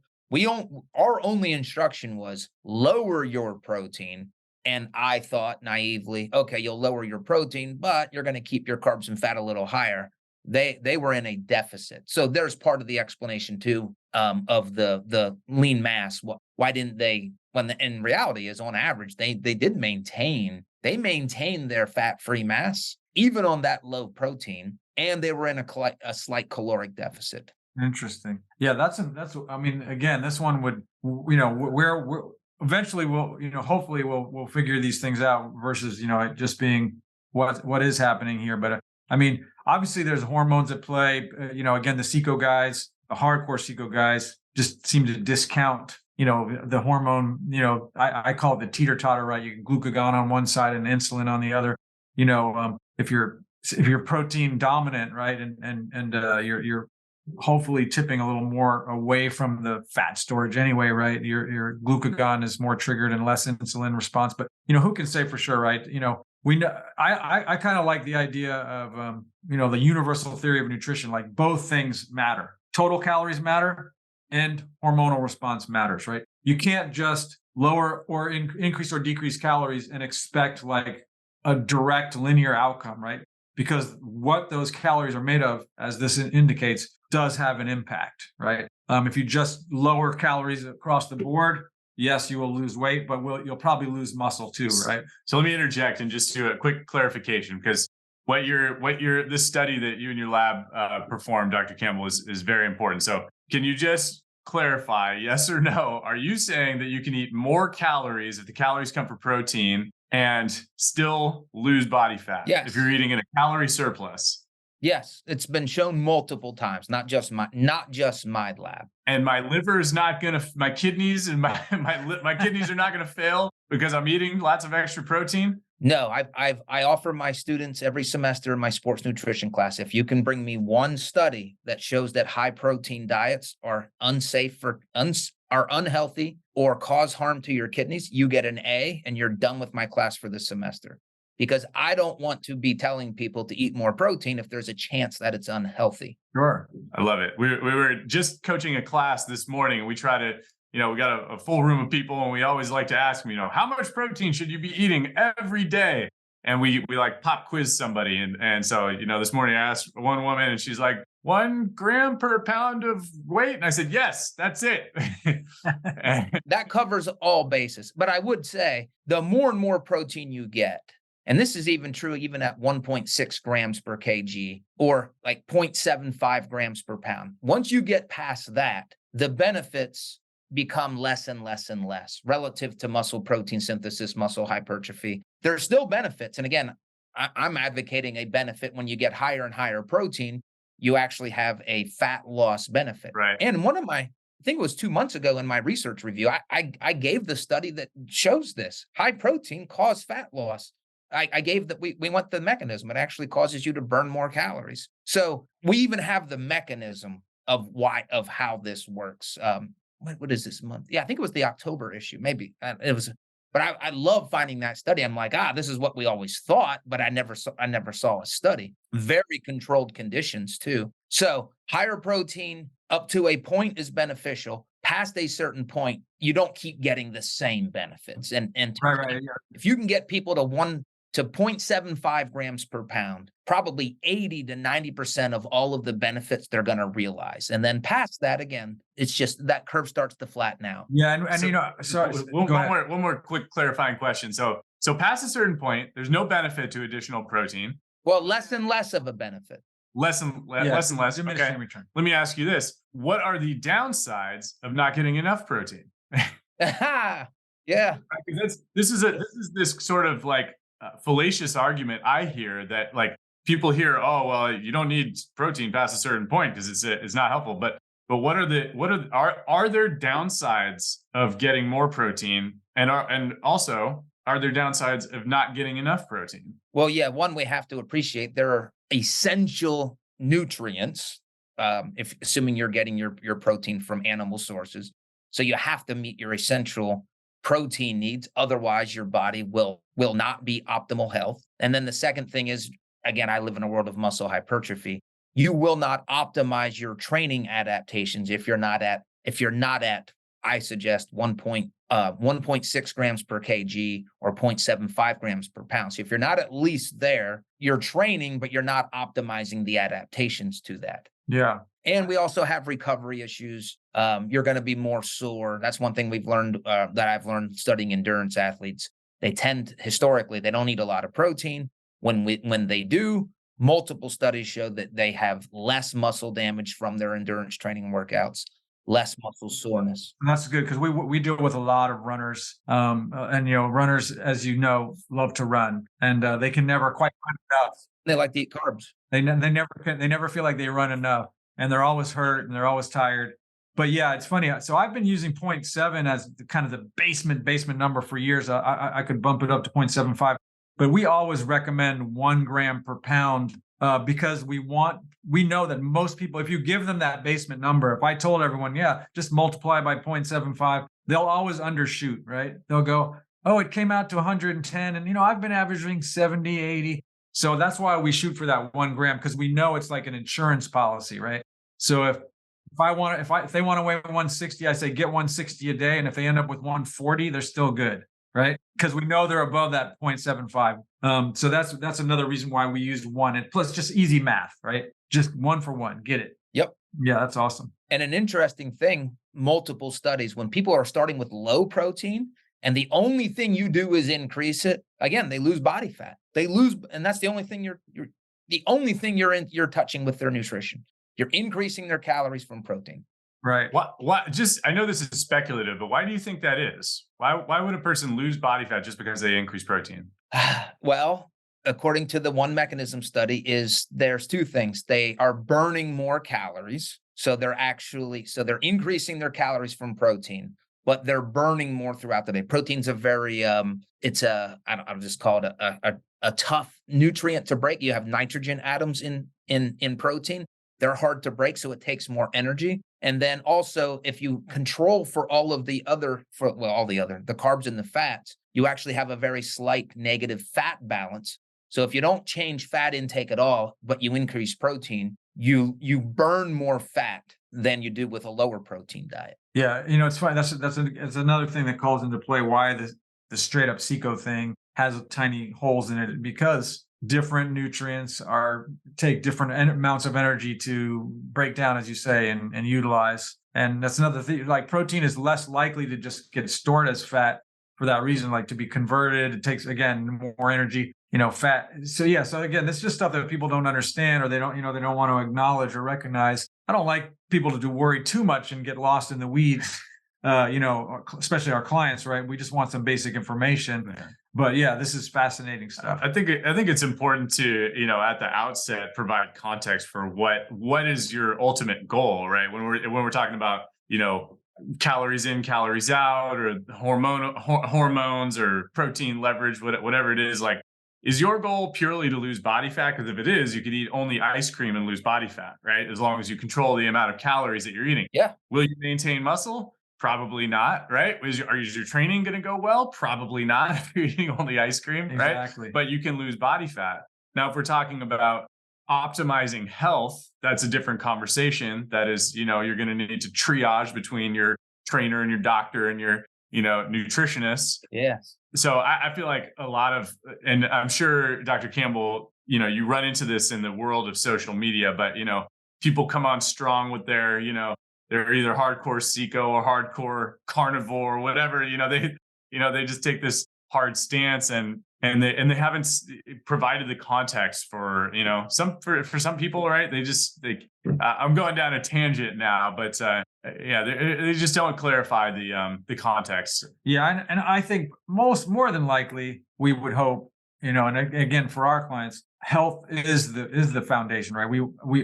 Our only instruction was lower your protein. And I thought naively, okay, you'll lower your protein, but you're going to keep your carbs and fat a little higher. They were in a deficit. So there's part of the explanation too, of the lean mass. Why didn't they, in reality is on average, they did maintain their fat-free mass, even on that low protein, and they were in a slight caloric deficit. Interesting. Yeah, that's, I mean, again, this one would, we're eventually hopefully we'll figure these things out versus, just being what is happening here. But I mean, obviously there's hormones at play. Again, the Seco guys, the hardcore Seco guys just seem to discount, the hormone, I call it the teeter totter, right? You get glucagon on one side and insulin on the other. If you're protein dominant, right, and you're hopefully tipping a little more away from the fat storage anyway, right? Your glucagon is more triggered and less insulin response. But who can say for sure, right? We know. I kind of like the idea of the universal theory of nutrition. Like both things matter. Total calories matter, and hormonal response matters, right? You can't just lower or increase or decrease calories and expect like a direct linear outcome, right? Because what those calories are made of, as this indicates, does have an impact, right? If you just lower calories across the board, yes, you will lose weight, but you'll probably lose muscle too, right? So let me interject and just do a quick clarification, because this study that you and your lab performed, Dr. Campbell, is very important. So can you just clarify, yes or no? Are you saying that you can eat more calories if the calories come from protein and still lose body fat? Yes. If you're eating in a calorie surplus? Yes, it's been shown multiple times, not just my lab. And my liver is not going to, my kidneys and my kidneys are not going to fail because I'm eating lots of extra protein? No, I offer my students every semester in my sports nutrition class, if you can bring me one study that shows that high protein diets are unsafe are unhealthy or cause harm to your kidneys, you get an A and you're done with my class for the semester. Because I don't want to be telling people to eat more protein if there's a chance that it's unhealthy. Sure. I love it. We were just coaching a class this morning, and we try to, we got a full room of people, and we always like to ask them, how much protein should you be eating every day? And we like pop quiz somebody. And so, this morning I asked one woman, and she's like, 1 gram per pound of weight. And I said, yes, that's it. That covers all bases. But I would say the more and more protein you get, and this is even true even at 1.6 grams per kg or like 0.75 grams per pound. Once you get past that, the benefits become less and less and less relative to muscle protein synthesis, muscle hypertrophy. There are still benefits. And again, I'm advocating a benefit when you get higher and higher protein, you actually have a fat loss benefit. Right. And I think it was 2 months ago in my research review, I gave the study that shows this. High protein causes fat loss. I gave that we went the mechanism. It actually causes you to burn more calories. So we even have the mechanism of how this works. What is this month? Yeah, I think it was the October issue. Maybe it was, but I love finding that study. I'm like, this is what we always thought, but I never saw a study. Very controlled conditions too. So higher protein up to a point is beneficial. Past a certain point, you don't keep getting the same benefits. And Right. If you can get people to 0.75 grams per pound, probably 80 to 90% of all of the benefits they're going to realize. And then past that, again, it's just that curve starts to flatten out. Yeah. One more quick clarifying question. So past a certain point, there's no benefit to additional protein. Well, less and less of a benefit. Less and less. Okay. Return. Let me ask you this. What are the downsides of not getting enough protein? Yeah. This is this sort of like fallacious argument I hear that like people hear, oh, well, you don't need protein past a certain point because it's not helpful. But are there downsides of getting more protein, and also are there downsides of not getting enough protein? Well, yeah, one, we have to appreciate there are essential nutrients, if assuming you're getting your protein from animal sources. So you have to meet your essential protein needs. Otherwise, your body will not be optimal health. And then the second thing is, again, I live in a world of muscle hypertrophy. You will not optimize your training adaptations if you're not at, I suggest 1.6 grams per kg or 0.75 grams per pound. So if you're not at least there, you're training, but you're not optimizing the adaptations to that. Yeah. And we also have recovery issues. You're going to be more sore. That's one thing we've learned, that I've learned studying endurance athletes. They tend, historically, they don't eat a lot of protein. When they do, multiple studies show that they have less muscle damage from their endurance training workouts, less muscle soreness. And that's good because we deal with a lot of runners, and runners, as you know, love to run, and they can never quite run enough. They like to eat carbs. They never feel like they run enough, and they're always hurt and they're always tired. But yeah, it's funny. So I've been using 0.7 as kind of the basement number for years. I could bump it up to 0.75, but we always recommend 1 gram per pound because we know that most people, if you give them that basement number, if I told everyone, yeah, just multiply by 0.75, they'll always undershoot, right? They'll go, oh, it came out to 110. And, I've been averaging 70, 80. So that's why we shoot for that 1 gram, because we know it's like an insurance policy, right? So if they want to weigh 160, I say get 160 a day. And if they end up with 140, they're still good, right? Because we know they're above that 0.75. So that's another reason why we used 1. And plus just easy math, right? Just 1 for 1, get it. Yep. Yeah, that's awesome. And an interesting thing, multiple studies, when people are starting with low protein and the only thing you do is increase it, again, they lose body fat. And that's the only thing you're touching with their nutrition. You're increasing their calories from protein. Right. I know this is speculative, but why do you think that is? Why would a person lose body fat just because they increase protein? Well, according to the One Mechanism study, there's 2 things. They are burning more calories. So they're increasing their calories from protein, but they're burning more throughout the day. Protein's a very, I'll just call it a tough nutrient to break. You have nitrogen atoms in protein. They're hard to break, so it takes more energy. And then also, if you control for the carbs and the fats, you actually have a very slight negative fat balance. So if you don't change fat intake at all, but you increase protein, you burn more fat than you do with a lower protein diet. Yeah, it's funny. That's another thing that calls into play why the straight up Seco thing has tiny holes in it, because different nutrients take different amounts of energy to break down, as you say, and utilize. And that's another thing. Like protein is less likely to just get stored as fat for that reason, like to be converted. It takes, again, more energy, fat. So yeah. So again, this is just stuff that people don't understand, or they don't want to acknowledge or recognize. I don't like people to worry too much and get lost in the weeds. Especially our clients, right? We just want some basic information. Yeah. But yeah, this is fascinating stuff. I think it's important to, at the outset, provide context for what is your ultimate goal, right? When we're talking about, calories in, calories out, or hormones or protein leverage, whatever it is, like, is your goal purely to lose body fat? Because if it is, you could eat only ice cream and lose body fat, right? As long as you control the amount of calories that you're eating. Yeah. Will you maintain muscle? Probably not, right? Is your training going to go well? Probably not if you're eating only ice cream, right? Exactly. But you can lose body fat. Now, if we're talking about optimizing health, that's a different conversation. That is, you're going to need to triage between your trainer and your doctor and your, nutritionist. Yes. So I feel like a lot of, and I'm sure Dr. Campbell, you run into this in the world of social media, but, people come on strong with their, they're either hardcore Seco or hardcore carnivore or whatever. They just take this hard stance and they haven't provided the context for for some people, right? I'm going down a tangent now, but they just don't clarify the context. Yeah, and I think more than likely we would hope, and again for our clients, health is the foundation, right?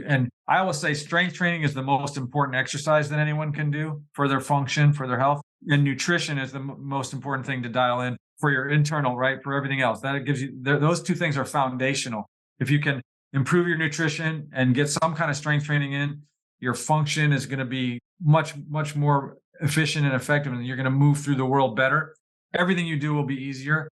And I always say strength training is the most important exercise that anyone can do for their function, for their health, and nutrition is the most important thing to dial in for your internal, right? For everything else, that gives you those 2 things are foundational. If you can improve your nutrition and get some kind of strength training in, your function is going to be much, much more efficient and effective, and you're going to move through the world better. Everything you do will be easier.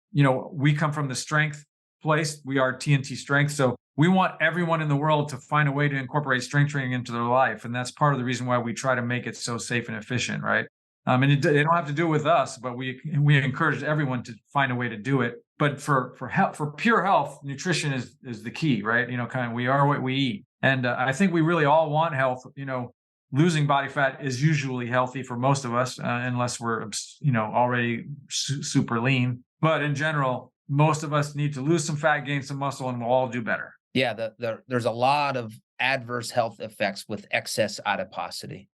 We come from the strength place. We are TNT Strength. So we want everyone in the world to find a way to incorporate strength training into their life. And that's part of the reason why we try to make it so safe and efficient, right? And they don't have to do it with us, but we encourage everyone to find a way to do it. But for pure health, nutrition is the key, right? We are what we eat. And I think we really all want health. Losing body fat is usually healthy for most of us, unless we're, already super lean. But in general, most of us need to lose some fat, gain some muscle, and we'll all do better. Yeah, there's a lot of adverse health effects with excess adiposity.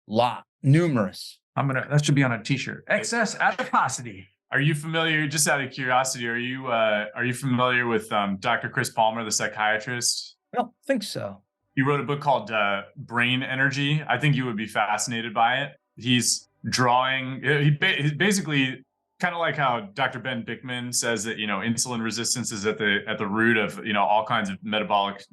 Numerous. That should be on a t-shirt. Excess adiposity. Are you familiar, just out of curiosity, are you familiar with Dr. Chris Palmer, the psychiatrist? I don't think so. He wrote a book called Brain Energy. I think you would be fascinated by it. He's he's basically kind of like how Dr. Ben Bickman says that, insulin resistance is at the root of, all kinds of metabolic,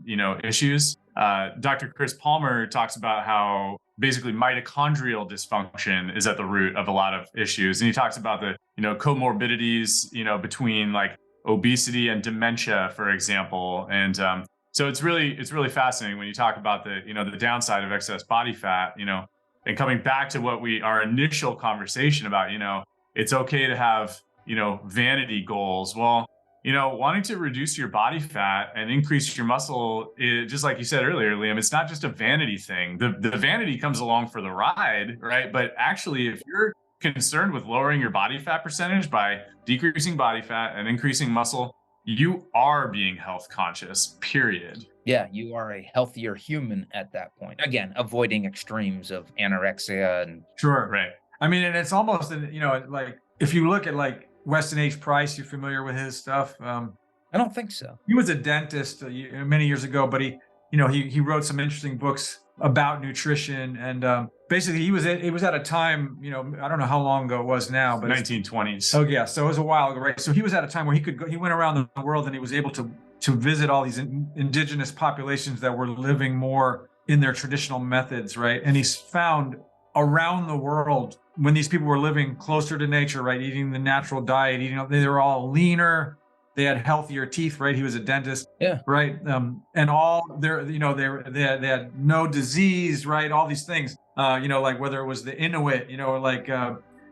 issues. Dr. Chris Palmer talks about how basically mitochondrial dysfunction is at the root of a lot of issues. And he talks about the, comorbidities, between like obesity and dementia, for example. And so it's really fascinating when you talk about the, the downside of excess body fat, and coming back to our initial conversation about, it's okay to have, vanity goals. Well, wanting to reduce your body fat and increase your muscle, just like you said earlier, Liam, it's not just a vanity thing. The vanity comes along for the ride, right? But actually, if you're concerned with lowering your body fat percentage by decreasing body fat and increasing muscle, you are being health conscious, period. Yeah, you are a healthier human at that point. Again, avoiding extremes of anorexia and Sure. Right. I mean, and it's almost, like if you look at like Weston H. Price, you familiar with his stuff? I don't think so. He was a dentist many years ago, but he wrote some interesting books about nutrition. And basically, it was at a time, I don't know how long ago it was now, but 1920s. Oh yeah, so it was a while ago, right? So he was at a time where he went around the world and he was able to visit all these indigenous populations that were living more in their traditional methods, right? And he's found around the world, when these people were living closer to nature, right, eating the natural diet, they were all leaner, they had healthier teeth, right? He was a dentist, yeah, right, and all they had no disease, right? All these things, like whether it was the Inuit,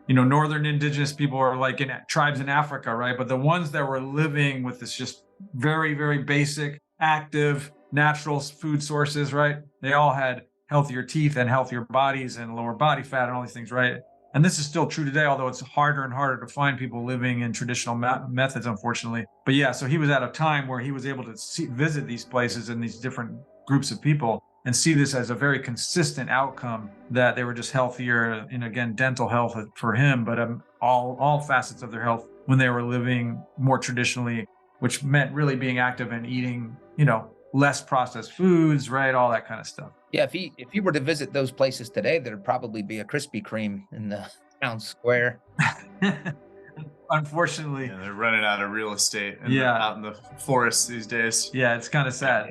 northern indigenous people, or like in tribes in Africa, right? But the ones that were living with this just very, very basic, active, natural food sources, right? They all had healthier teeth and healthier bodies and lower body fat and all these things, right? And this is still true today, although it's harder and harder to find people living in traditional methods, unfortunately. But yeah, so he was at a time where he was able to visit these places and these different groups of people and see this as a very consistent outcome, that they were just healthier in, again, dental health for him, but all facets of their health when they were living more traditionally, which meant really being active and eating, less processed foods, right? All that kind of stuff. Yeah, if he were to visit those places today, there'd probably be a Krispy Kreme in the town square. Unfortunately. Yeah, they're running out of real estate out in the forests these days. Yeah, it's kind of sad.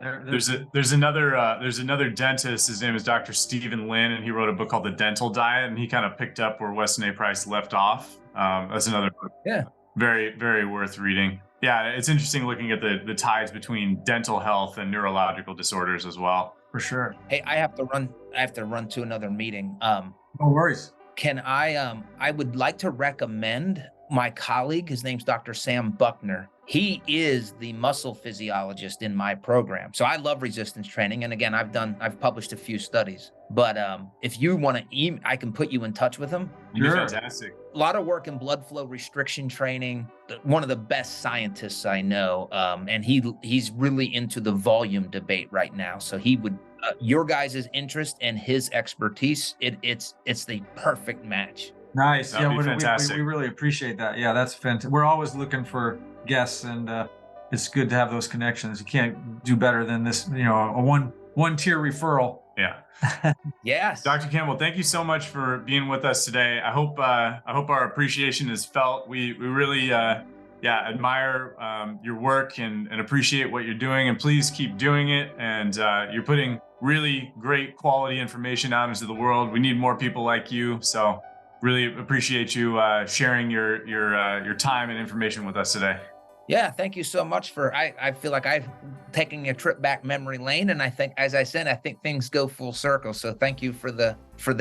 There's another dentist. His name is Dr. Stephen Lin, and he wrote a book called The Dental Diet, and he kind of picked up where Weston A. Price left off. That's another book. Yeah. Very, very worth reading. Yeah, it's interesting looking at the ties between dental health and neurological disorders as well. For sure. Hey, I have to run to another meeting. No worries. Can I would like to recommend my colleague. His name's Dr. Sam Buckner. He is the muscle physiologist in my program. So I love resistance training. And again, I've published a few studies, but if you want to I can put you in touch with him. You're fantastic. A lot of work in blood flow restriction training. One of the best scientists I know. And he's really into the volume debate right now. So he would, your guys' interest and his expertise, it's the perfect match. Nice. That'd be fantastic. We really appreciate that. Yeah, that's fantastic. We're always looking for guests, and it's good to have those connections. You can't do better than this, a one tier referral. Yeah. Yes. Dr. Campbell, thank you so much for being with us today. I hope our appreciation is felt. We really admire your work and appreciate what you're doing. And please keep doing it. And you're putting really great quality information out into the world. We need more people like you. So really appreciate you sharing your time and information with us today. Yeah, thank you so much I feel like I've taken a trip back memory lane, and I think, as I said, I think things go full circle. So thank you for the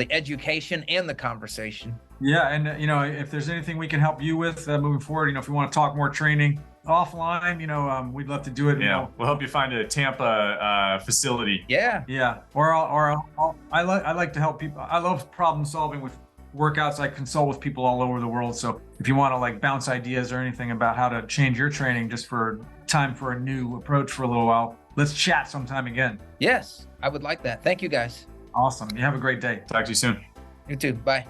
education and the conversation. Yeah, and if there's anything we can help you with moving forward, if you want to talk more training offline, we'd love to do it. We'll help you find a Tampa facility. Yeah. Or I like to help people. I love problem solving with workouts. I consult with people all over the world. So if you want to like bounce ideas or anything about how to change your training just for time for a new approach for a little while, let's chat sometime again. Yes, I would like that. Thank you, guys. Awesome. You have a great day. Talk to you soon. You too. Bye.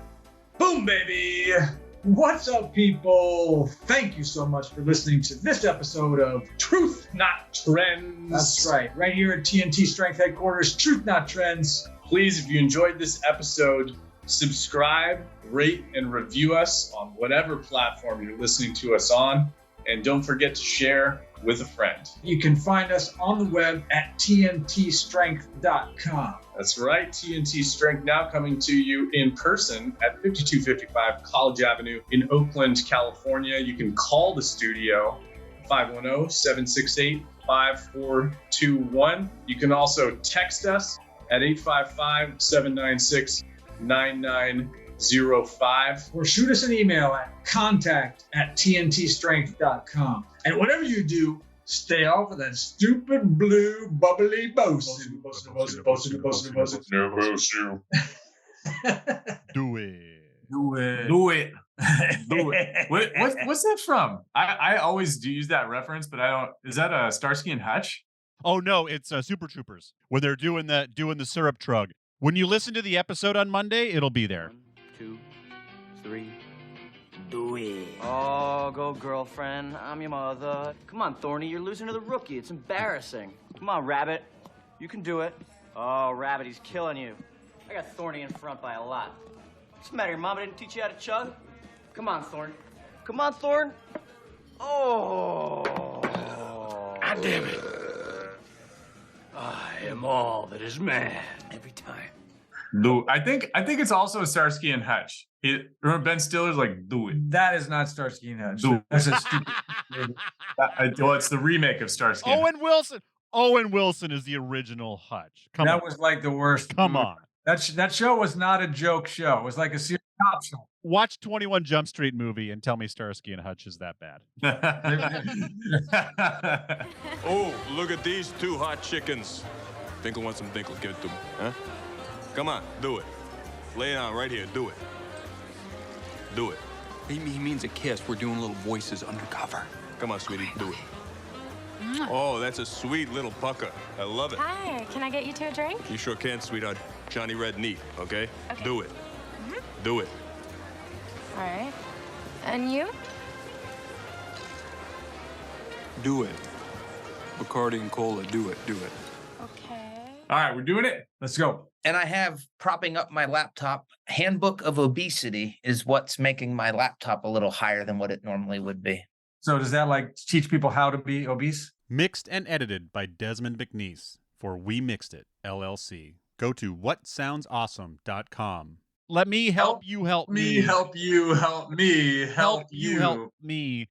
Boom, baby. What's up, people? Thank you so much for listening to this episode of Truth Not Trends. That's right here at TNT Strength Headquarters, Truth Not Trends. Please, if you enjoyed this episode, subscribe, rate, and review us on whatever platform you're listening to us on. And don't forget to share with a friend. You can find us on the web at tntstrength.com. That's right, TNT Strength now coming to you in person at 5255 College Avenue in Oakland, California. You can call the studio 510-768-5421. You can also text us at 855-796-9905. Or shoot us an email at contact@tntstrength.com. And whatever you do, stay off of that stupid blue bubbly boasting. Do it. What's that from? I always do use that reference, but I don't. Is that a Starsky and Hutch? Oh no, it's Super Troopers when they're doing the syrup trug. When you listen to the episode on Monday, it'll be there. 1, 2, 3. Do it. Oh, go girlfriend. I'm your mother. Come on, Thorny. You're losing to the rookie. It's embarrassing. Come on, Rabbit. You can do it. Oh, Rabbit, he's killing you. I got Thorny in front by a lot. What's the matter? Your mama didn't teach you how to chug? Come on, Thorn. Come on, Thorn. Oh. God damn it. I am all that is man every time. I think it's also Starsky and Hutch. Remember Ben Stiller's like, do it. That is not Starsky and Hutch. Do it. That's a stupid movie. Well, it's the remake of Starsky. Owen Wilson. Owen Wilson is the original Hutch. That was like the worst. Come on. That show was not a joke show. It was like a serious cop show. Watch 21 Jump Street movie and tell me Starsky and Hutch is that bad. Oh, look at these two hot chickens. Finkel wants some Finkel. Give it to me, huh? Come on, do it. Lay it on right here. Do it. Do it. He means a kiss. We're doing little voices undercover. Come on, sweetie, do it. Oh, that's a sweet little pucker. I love it. Hi, can I get you two a drink? You sure can, sweetheart. Johnny Red Neat, okay? Do it. Do it. All right. And you? Do it. Bacardi and cola. Do it. Do it. Okay. All right, we're doing it. Let's go. And I have propping up my laptop, Handbook of Obesity is what's making my laptop a little higher than what it normally would be. So does that like teach people how to be obese? Mixed and edited by Desmond McNeese for We Mixed It, LLC. Go to whatsoundsawesome.com. Let me help you help me. Help you help me. Help you help me.